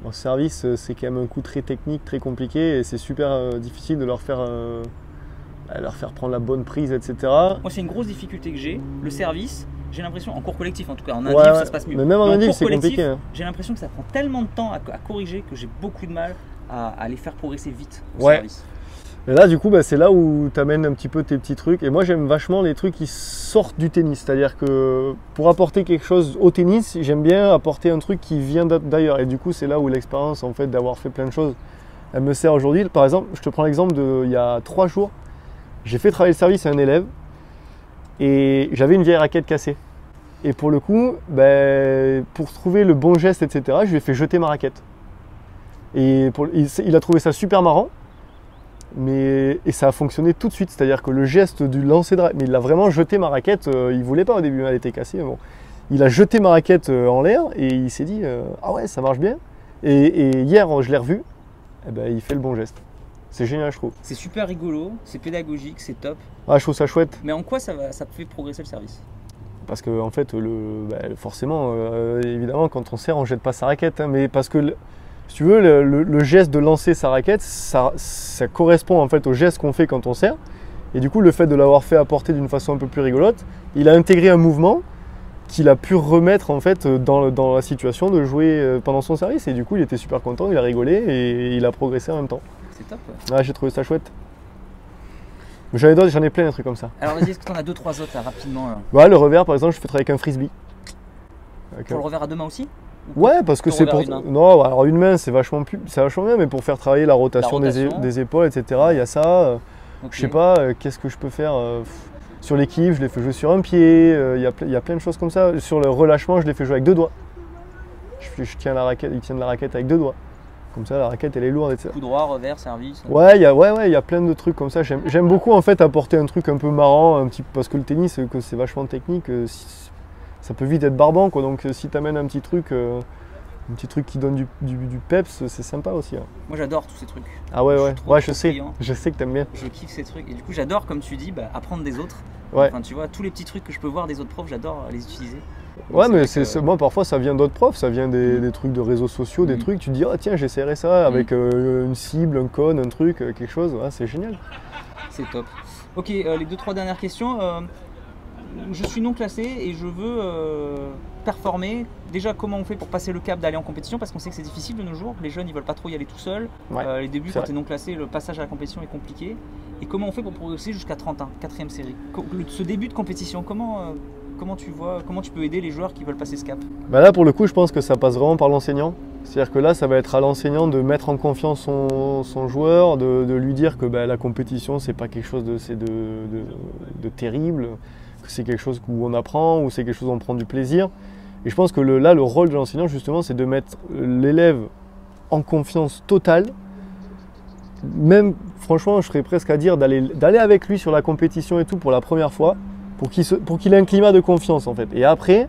Le service, c'est quand même un coup très technique, très compliqué et c'est super difficile de leur faire prendre la bonne prise, etc. Moi c'est une grosse difficulté que j'ai, le service. J'ai l'impression, en cours collectif en tout cas, en indiv ça se passe mieux. Mais même en indiv c'est compliqué. Hein. J'ai l'impression que ça prend tellement de temps à corriger que j'ai beaucoup de mal à les faire progresser vite au service. Et là, du coup, c'est là où tu amènes un petit peu tes petits trucs. Et moi, j'aime vachement les trucs qui sortent du tennis. C'est-à-dire que pour apporter quelque chose au tennis, j'aime bien apporter un truc qui vient d'ailleurs. Et du coup, c'est là où l'expérience, en fait, d'avoir fait plein de choses, elle me sert aujourd'hui. Par exemple, je te prends l'exemple il y a 3 jours. J'ai fait travailler le service à un élève et j'avais une vieille raquette cassée. Et pour le coup, pour trouver le bon geste, etc., je lui ai fait jeter ma raquette. Et il a trouvé ça super marrant. Et ça a fonctionné tout de suite, c'est-à-dire que le geste du lancer de raquette, mais il a vraiment jeté ma raquette, il voulait pas au début, elle était cassée, mais bon. Il a jeté ma raquette en l'air et il s'est dit ah ouais ça marche bien. Et hier je l'ai revu, il fait le bon geste. C'est génial je trouve. C'est super rigolo, c'est pédagogique, c'est top. Ah je trouve ça chouette. Mais en quoi ça fait progresser le service? Parce que en fait forcément évidemment quand on sert on jette pas sa raquette, hein, mais parce que si tu veux, le geste de lancer sa raquette, ça correspond en fait au geste qu'on fait quand on sert. Et du coup, le fait de l'avoir fait apporter d'une façon un peu plus rigolote, il a intégré un mouvement qu'il a pu remettre en fait dans la situation de jouer pendant son service. Et du coup, il était super content, il a rigolé et il a progressé en même temps. C'est top. Ouais, j'ai trouvé ça chouette. J'en ai plein de trucs comme ça. Alors vas-y, est-ce que tu en as 2-3 autres là, rapidement là? Le revers par exemple, je fais travailler avec un frisbee. Pour le revers à 2 mains aussi? Ouais, parce que c'est pour. Non, alors une main c'est vachement bien, mais pour faire travailler la rotation. Des épaules, etc. Il y a ça. Je sais pas, qu'est-ce que je peux faire sur l'équipe, je les fais jouer sur un pied. Il y a plein de choses comme ça. Sur le relâchement, je les fais jouer avec 2 doigts. Je tiens la raquette, ils tiennent la raquette avec 2 doigts. Comme ça, la raquette elle est lourde, etc. Coup droit, revers, service. Ouais, il y a plein de trucs comme ça. J'aime beaucoup en fait apporter un truc un peu marrant, parce que le tennis, c'est vachement technique. Ça peut vite être barbant quoi, donc si tu amènes un petit truc qui donne du peps, c'est sympa aussi. Hein. Moi j'adore tous ces trucs. Ah ouais, je sais que t'aimes bien. Je kiffe ces trucs et du coup j'adore, comme tu dis, apprendre des autres. Ouais. Enfin tu vois, tous les petits trucs que je peux voir des autres profs, j'adore les utiliser. Donc, ouais, mais moi parfois ça vient d'autres profs, ça vient des trucs de réseaux sociaux, des trucs, tu te dis ah tiens j'essaierai ça avec une cible, un code, un truc, quelque chose, c'est génial. C'est top. Ok, les 2-3 dernières questions. Je suis non classé et je veux performer. Déjà, comment on fait pour passer le cap d'aller en compétition? Parce qu'on sait que c'est difficile de nos jours. Les jeunes, ils veulent pas trop y aller tout seuls. Ouais, les débuts, quand tu es non classé, le passage à la compétition est compliqué. Et comment on fait pour progresser jusqu'à 30 ans, 4ème série? Ce début de compétition, comment tu vois, comment tu peux aider les joueurs qui veulent passer ce cap? Là, pour le coup, je pense que ça passe vraiment par l'enseignant. C'est-à-dire que là, ça va être à l'enseignant de mettre en confiance son joueur, de lui dire que la compétition, c'est pas quelque chose de terrible. C'est quelque chose où on apprend, ou c'est quelque chose où on prend du plaisir. Et je pense que le rôle de l'enseignant, justement, c'est de mettre l'élève en confiance totale. Même, franchement, je serais presque à dire d'aller avec lui sur la compétition et tout pour la première fois, pour qu'il ait un climat de confiance en fait. Et après,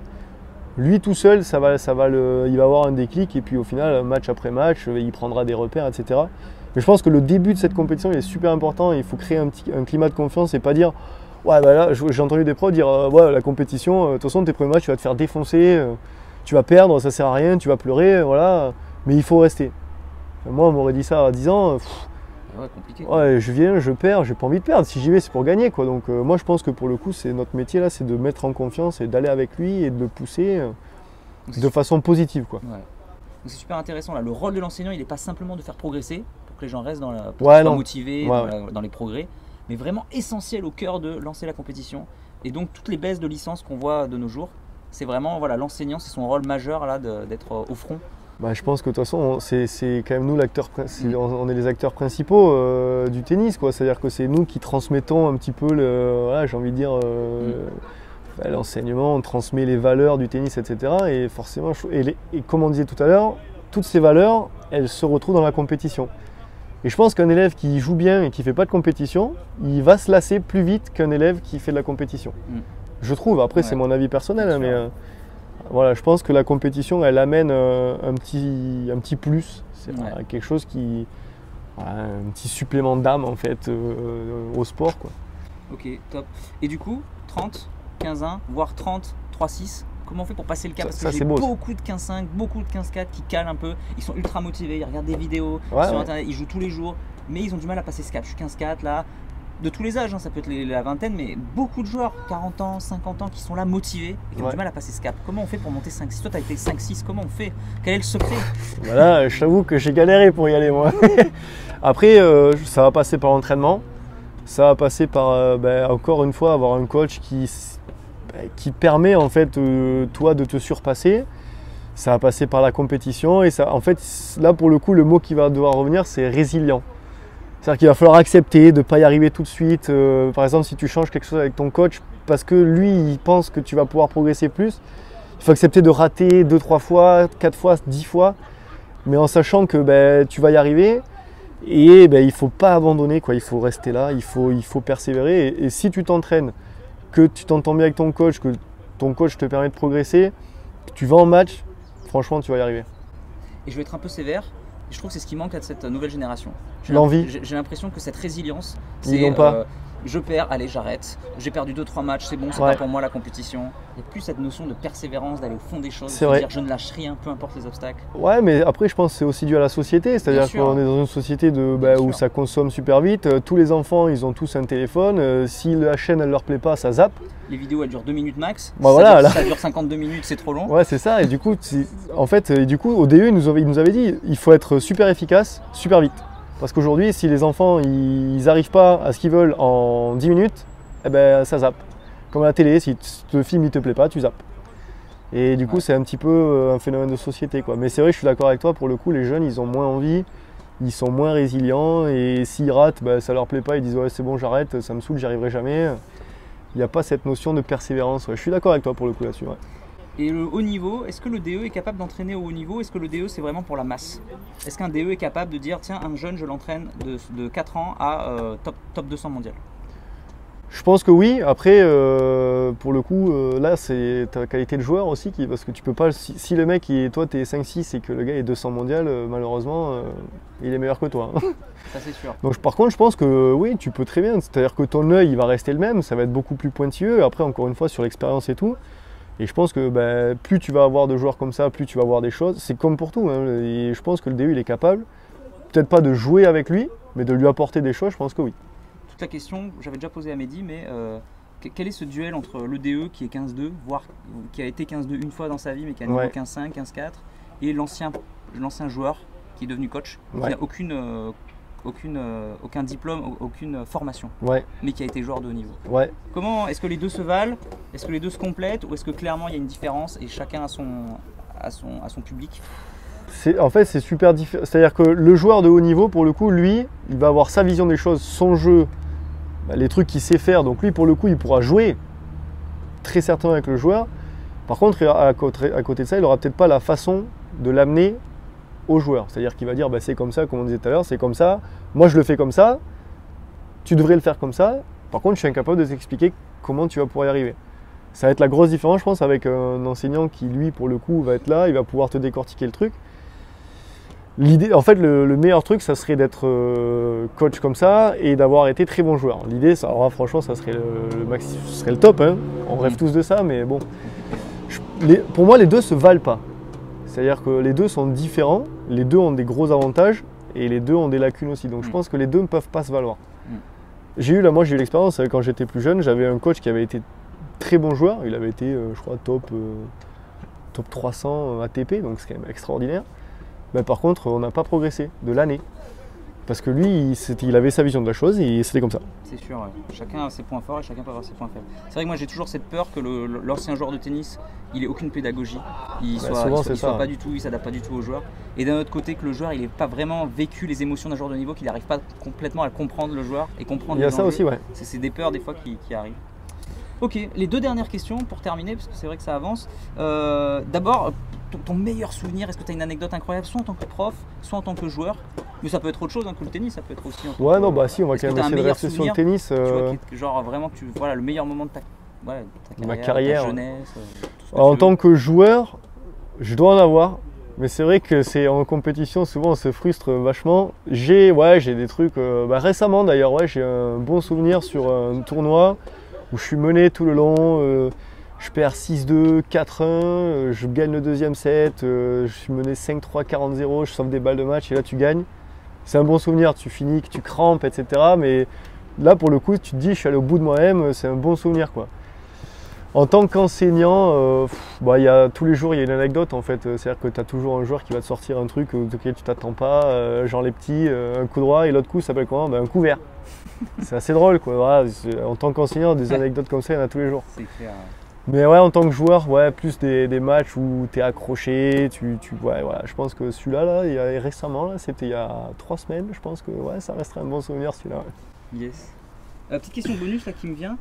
lui tout seul, il va avoir un déclic et puis au final, match après match, il prendra des repères, etc. Mais je pense que le début de cette compétition il est super important. Il faut créer un climat de confiance et pas dire ouais bah là, j'ai entendu des pros dire ouais la compétition, de toute façon tes premiers matchs tu vas te faire défoncer, tu vas perdre, ça sert à rien, tu vas pleurer, voilà. Mais il faut rester. Moi on m'aurait dit ça à 10 ans. Ouais, compliqué. Ouais, je viens, je perds, j'ai pas envie de perdre. Si j'y vais, c'est pour gagner, quoi. Donc moi, je pense que pour le coup, c'est notre métier là, c'est de mettre en confiance et d'aller avec lui et de le pousser de façon positive, quoi. Ouais. C'est super intéressant là. Le rôle de l'enseignant, il n'est pas simplement de faire progresser pour que les gens restent motivés dans les progrès, mais vraiment essentiel au cœur de lancer la compétition. Et donc toutes les baisses de licence qu'on voit de nos jours, c'est vraiment voilà, l'enseignant, c'est son rôle majeur là d'être au front. Bah, je pense que de toute façon, c'est quand même nous l'acteur, on est les acteurs principaux du tennis, quoi. C'est-à-dire que c'est nous qui transmettons un petit peu j'ai envie de dire l'enseignement, on transmet les valeurs du tennis, etc. Et forcément, et comme on disait tout à l'heure, toutes ces valeurs, elles se retrouvent dans la compétition. Et je pense qu'un élève qui joue bien et qui ne fait pas de compétition, il va se lasser plus vite qu'un élève qui fait de la compétition. Je trouve, après c'est mon avis personnel, hein, mais voilà, je pense que la compétition, elle amène un petit plus. C'est quelque chose qui... un petit supplément d'âme en fait au sport, quoi. Ok, top. Et du coup, 30, 15-1, voire 30, 3-6, comment on fait pour passer le cap? Parce que j'ai beaucoup de 15-5, beaucoup de 15-4 qui calent un peu. Ils sont ultra motivés, ils regardent des vidéos sur internet, ils jouent tous les jours, mais ils ont du mal à passer ce cap. Je suis 15-4 là, de tous les âges, hein, ça peut être la vingtaine, mais beaucoup de joueurs, 40 ans, 50 ans, qui sont là motivés et qui ont du mal à passer ce cap. Comment on fait pour monter 5-6? Toi, tu as été 5-6, comment on fait? Quel est le secret? Voilà, je t'avoue que j'ai galéré pour y aller, moi. Après, ça va passer par l'entraînement. Ça va passer par, encore une fois, avoir un coach qui permet, en fait, toi, de te surpasser. Ça va passer par la compétition. Et ça, en fait, là, pour le coup, le mot qui va devoir revenir, c'est résilient. C'est-à-dire qu'il va falloir accepter de ne pas y arriver tout de suite. Par exemple, si tu changes quelque chose avec ton coach parce que lui, il pense que tu vas pouvoir progresser plus, il faut accepter de rater 2, 3 fois, 4 fois, 10 fois, mais en sachant que tu vas y arriver et il ne faut pas abandonner, quoi. Il faut rester là, il faut persévérer. Et si tu t'entraînes, que tu t'entends bien avec ton coach, que ton coach te permet de progresser, que tu vas en match, franchement, tu vas y arriver. Et je vais être un peu sévère. Je trouve que c'est ce qui manque à cette nouvelle génération. L'envie. J'ai l'impression que cette résilience, ils n'ont pas. Je perds, allez j'arrête, j'ai perdu 2-3 matchs, c'est bon, c'est pas pour moi la compétition. Il n'y a plus cette notion de persévérance, d'aller au fond des choses, de dire je ne lâche rien, peu importe les obstacles. Ouais, mais après je pense que c'est aussi dû à la société, c'est-à-dire qu'on est dans une société où ça consomme super vite, tous les enfants ils ont tous un téléphone, si la chaîne elle leur plaît pas, ça zappe. Les vidéos elles durent 2 minutes max, ça dure 52 minutes, c'est trop long. Ouais c'est ça, et du coup, au DE ils nous avaient dit il faut être super efficace, super vite. Parce qu'aujourd'hui, si les enfants ils n'arrivent pas à ce qu'ils veulent en 10 minutes, ça zappe. Comme à la télé, si le film ne te plaît pas, tu zappes. Et du coup, c'est un petit peu un phénomène de société, quoi. Mais c'est vrai, je suis d'accord avec toi, pour le coup, les jeunes, ils ont moins envie, ils sont moins résilients, et s'ils ratent, ça leur plaît pas, ils disent ouais c'est bon, j'arrête, ça me saoule, j'y arriverai jamais. Il n'y a pas cette notion de persévérance. Ouais. Je suis d'accord avec toi pour le coup là-dessus. Ouais. Et le haut niveau, est-ce que le DE est capable d'entraîner au haut niveau? Est-ce que le DE c'est vraiment pour la masse? Est-ce qu'un DE est capable de dire tiens, un jeune je l'entraîne de 4 ans à top 200 mondial? Je pense que oui. Après, pour le coup, là c'est ta qualité de joueur aussi, parce que tu peux pas. Si le mec, toi t'es 5-6 et que le gars est 200 mondial, malheureusement, il est meilleur que toi. Hein. Ça c'est sûr. Donc par contre, je pense que oui, tu peux très bien. C'est-à-dire que ton œil il va rester le même, ça va être beaucoup plus pointilleux. Après, encore une fois, sur l'expérience et tout. Et je pense que plus tu vas avoir de joueurs comme ça, plus tu vas avoir des choses. C'est comme pour tout. Hein. Et je pense que le DU, il est capable, peut-être pas de jouer avec lui, mais de lui apporter des choses, je pense que oui. Toute la question, j'avais déjà posé à Mehdi, mais quel est ce duel entre le DE qui est 15-2, voire qui a été 15-2 une fois dans sa vie, mais qui a niveau 15-5, 15-4, et l'ancien joueur qui est devenu coach, qui n'a aucun diplôme, aucune formation, mais qui a été joueur de haut niveau. Comment est-ce que les deux se valent? Est-ce que les deux se complètent? Ou est-ce que clairement il y a une différence et chacun a son public? En fait, c'est super différent. C'est-à-dire que le joueur de haut niveau, pour le coup, lui, il va avoir sa vision des choses, son jeu, les trucs qu'il sait faire. Donc lui, pour le coup, il pourra jouer très certainement avec le joueur. Par contre, à côté de ça, il n'aura peut-être pas la façon de l'amener au joueur. C'est-à-dire qu'il va dire c'est comme ça, comme on disait tout à l'heure, c'est comme ça, moi je le fais comme ça, tu devrais le faire comme ça. Par contre, je suis incapable de t'expliquer comment tu vas pouvoir y arriver. Ça va être la grosse différence, je pense, avec un enseignant qui, lui, pour le coup, va être là, il va pouvoir te décortiquer le truc. L'idée, en fait, le meilleur truc, ça serait d'être coach comme ça et d'avoir été très bon joueur. L'idée, franchement, ça serait ce serait le top. Hein. On rêve tous de ça, mais bon. Pour moi, les deux se valent pas. C'est-à-dire que les deux sont différents, les deux ont des gros avantages et les deux ont des lacunes aussi. Donc, je pense que les deux ne peuvent pas se valoir. Moi, j'ai eu l'expérience quand j'étais plus jeune. J'avais un coach qui avait été très bon joueur. Il avait été, je crois, top 300 ATP, donc c'est quand même extraordinaire. Mais par contre, on n'a pas progressé de l'année. Parce que lui, il avait sa vision de la chose et c'était comme ça. C'est sûr, ouais. Chacun a ses points forts et chacun peut avoir ses points faibles. C'est vrai que moi j'ai toujours cette peur que l'ancien joueur de tennis, il ait aucune pédagogie. Il s'adapte pas du tout aux joueurs. Et d'un autre côté, que le joueur, il n'ait pas vraiment vécu les émotions d'un joueur de niveau, qu'il n'arrive pas complètement à comprendre le joueur et comprendre. Il y a ça aussi, ouais. C'est des peurs des fois qui arrivent. Ok, les deux dernières questions pour terminer, parce que c'est vrai que ça avance. D'abord, ton meilleur souvenir, est-ce que tu as une anecdote incroyable, soit en tant que prof, soit en tant que joueur? Mais ça peut être autre chose que le tennis, ça peut être aussi en tant que... non, bah si, on va quand même essayer de rester sur le tennis. Tu vois, genre vraiment, voilà, le meilleur moment de ta carrière, ta jeunesse. En tant que joueur, je dois en avoir. Mais c'est vrai que c'est en compétition, souvent on se frustre vachement. J'ai des trucs, récemment d'ailleurs, j'ai un bon souvenir sur un tournoi où je suis mené tout le long. Je perds 6-2, 4-1, je gagne le deuxième set, je suis mené 5-3, 40-0, je sauve des balles de match et là tu gagnes. C'est un bon souvenir, tu finis, que tu crampes, etc. Mais là pour le coup, tu te dis, je suis allé au bout de moi-même, c'est un bon souvenir, quoi. En tant qu'enseignant, tous les jours il y a une anecdote en fait. C'est-à-dire que tu as toujours un joueur qui va te sortir un truc auquel tu t'attends pas, genre les petits, un coup droit et l'autre coup ça s'appelle comment? Un coup vert. C'est assez drôle, quoi. Voilà, en tant qu'enseignant, des anecdotes comme ça, il y en a tous les jours. C'est clair. Mais ouais, en tant que joueur, plus des matchs où tu es accroché, je pense que celui-là, récemment, c'était il y a 3 semaines, je pense que ça resterait un bon souvenir celui-là. Ouais. Yes. Petite question bonus là qui me vient.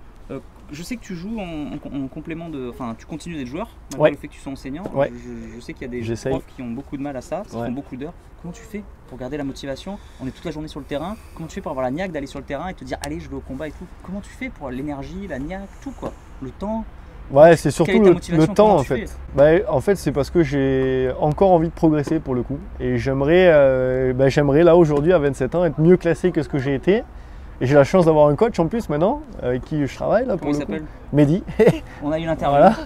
Je sais que tu joues en complément de. Enfin, tu continues d'être joueur, malgré le fait que tu sois enseignant. Ouais. Je sais qu'il y a des profs qui ont beaucoup de mal à ça, qui font beaucoup d'heures. Comment tu fais pour garder la motivation? On est toute la journée sur le terrain. Comment tu fais pour avoir la niaque d'aller sur le terrain et te dire, allez, je vais au combat et tout? Comment tu fais pour l'énergie, la niaque, tout quoi? Le temps? Ouais, c'est surtout le temps en fait. En fait, c'est parce que j'ai encore envie de progresser pour le coup. Et j'aimerais là aujourd'hui à 27 ans être mieux classé que ce que j'ai été. Et j'ai la chance d'avoir un coach en plus maintenant avec qui je travaille là pour le coup. Mehdi. On a eu l'interview. Voilà.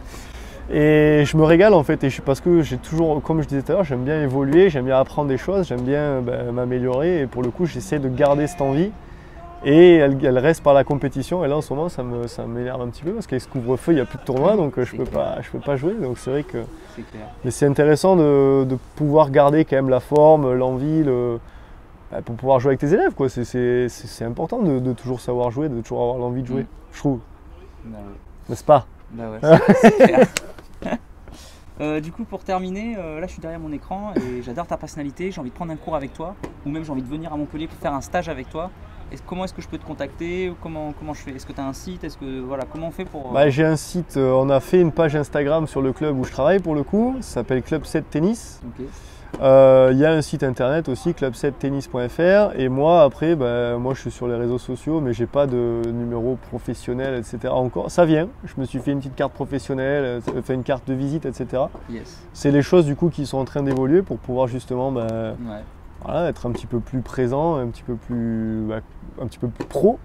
Et je me régale en fait. Parce que j'ai toujours, comme je disais tout à l'heure, j'aime bien évoluer, j'aime bien apprendre des choses, j'aime bien m'améliorer. Et pour le coup, j'essaie de garder cette envie. Et elle reste par la compétition. Et là en ce moment, ça m'énerve un petit peu parce qu'avec ce couvre-feu, il n'y a plus de tournoi, donc je peux pas jouer. Donc c'est vrai que. C'est clair. Mais c'est intéressant de pouvoir garder quand même la forme, l'envie, pour pouvoir jouer avec tes élèves, quoi. C'est important de toujours savoir jouer, de toujours avoir l'envie de jouer, je trouve. Bah ouais. N'est-ce pas? Bah ouais, c'est clair. Du coup, pour terminer, là je suis derrière mon écran et j'adore ta personnalité. J'ai envie de prendre un cours avec toi, ou même j'ai envie de venir à Montpellier pour faire un stage avec toi. Comment est-ce que je peux te contacter? Comment je fais? Est-ce que tu as un site? Comment on fait pour… J'ai un site, on a fait une page Instagram sur le club où je travaille pour le coup, ça s'appelle Club 7 Tennis. Okay. Il y a un site internet aussi, club7tennis.fr. Et moi après, moi je suis sur les réseaux sociaux, mais j'ai pas de numéro professionnel, etc. encore. Ça vient, je me suis fait une petite carte professionnelle, fait une carte de visite, etc. Yes. C'est les choses du coup qui sont en train d'évoluer pour pouvoir justement être un petit peu plus présent, un petit peu plus pro.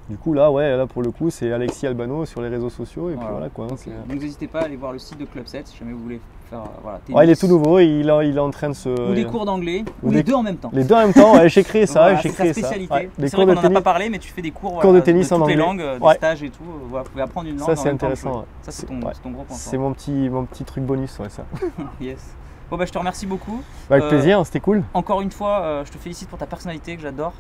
Du coup là pour le coup c'est Alexis Albano sur les réseaux sociaux et puis voilà quoi. Okay. Donc n'hésitez pas à aller voir le site de Club 7 si jamais vous voulez faire il est tout nouveau, il est en train de se… Ou des cours d'anglais, ou les deux en même temps. Les deux en même temps, j'ai créé ça, c'est sa spécialité. C'est vrai qu'on n'en a pas parlé, mais tu fais des cours de tennis en toutes anglais. les langues, des stages et tout. Vous pouvez apprendre une langue. Ça c'est intéressant. Ça c'est ton gros point fort. C'est mon petit truc bonus, ça. Yes. Bon je te remercie beaucoup. Avec plaisir, c'était cool. Encore une fois, je te félicite pour ta personnalité que j'adore.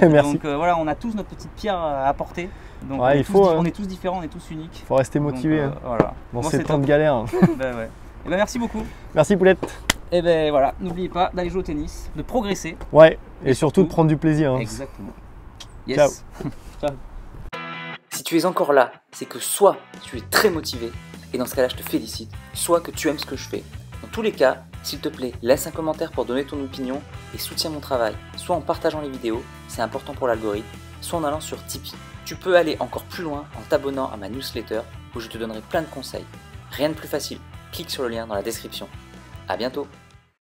Merci. Donc on a tous notre petite pierre à apporter. Donc on est tous différents, on est tous uniques. Il faut rester motivé. Voilà. Bon, c'est temps de galère. Merci beaucoup. Merci Poulette. Et voilà, n'oubliez pas d'aller jouer au tennis, de progresser. Ouais, et surtout de prendre du plaisir. Exactement. Yes. Ciao. Ciao. Si tu es encore là, c'est que soit tu es très motivé, et dans ce cas-là je te félicite, soit que tu aimes ce que je fais. Dans tous les cas, s'il te plaît, laisse un commentaire pour donner ton opinion et soutiens mon travail, soit en partageant les vidéos, c'est important pour l'algorithme, soit en allant sur Tipeee. Tu peux aller encore plus loin en t'abonnant à ma newsletter où je te donnerai plein de conseils. Rien de plus facile, clique sur le lien dans la description. À bientôt.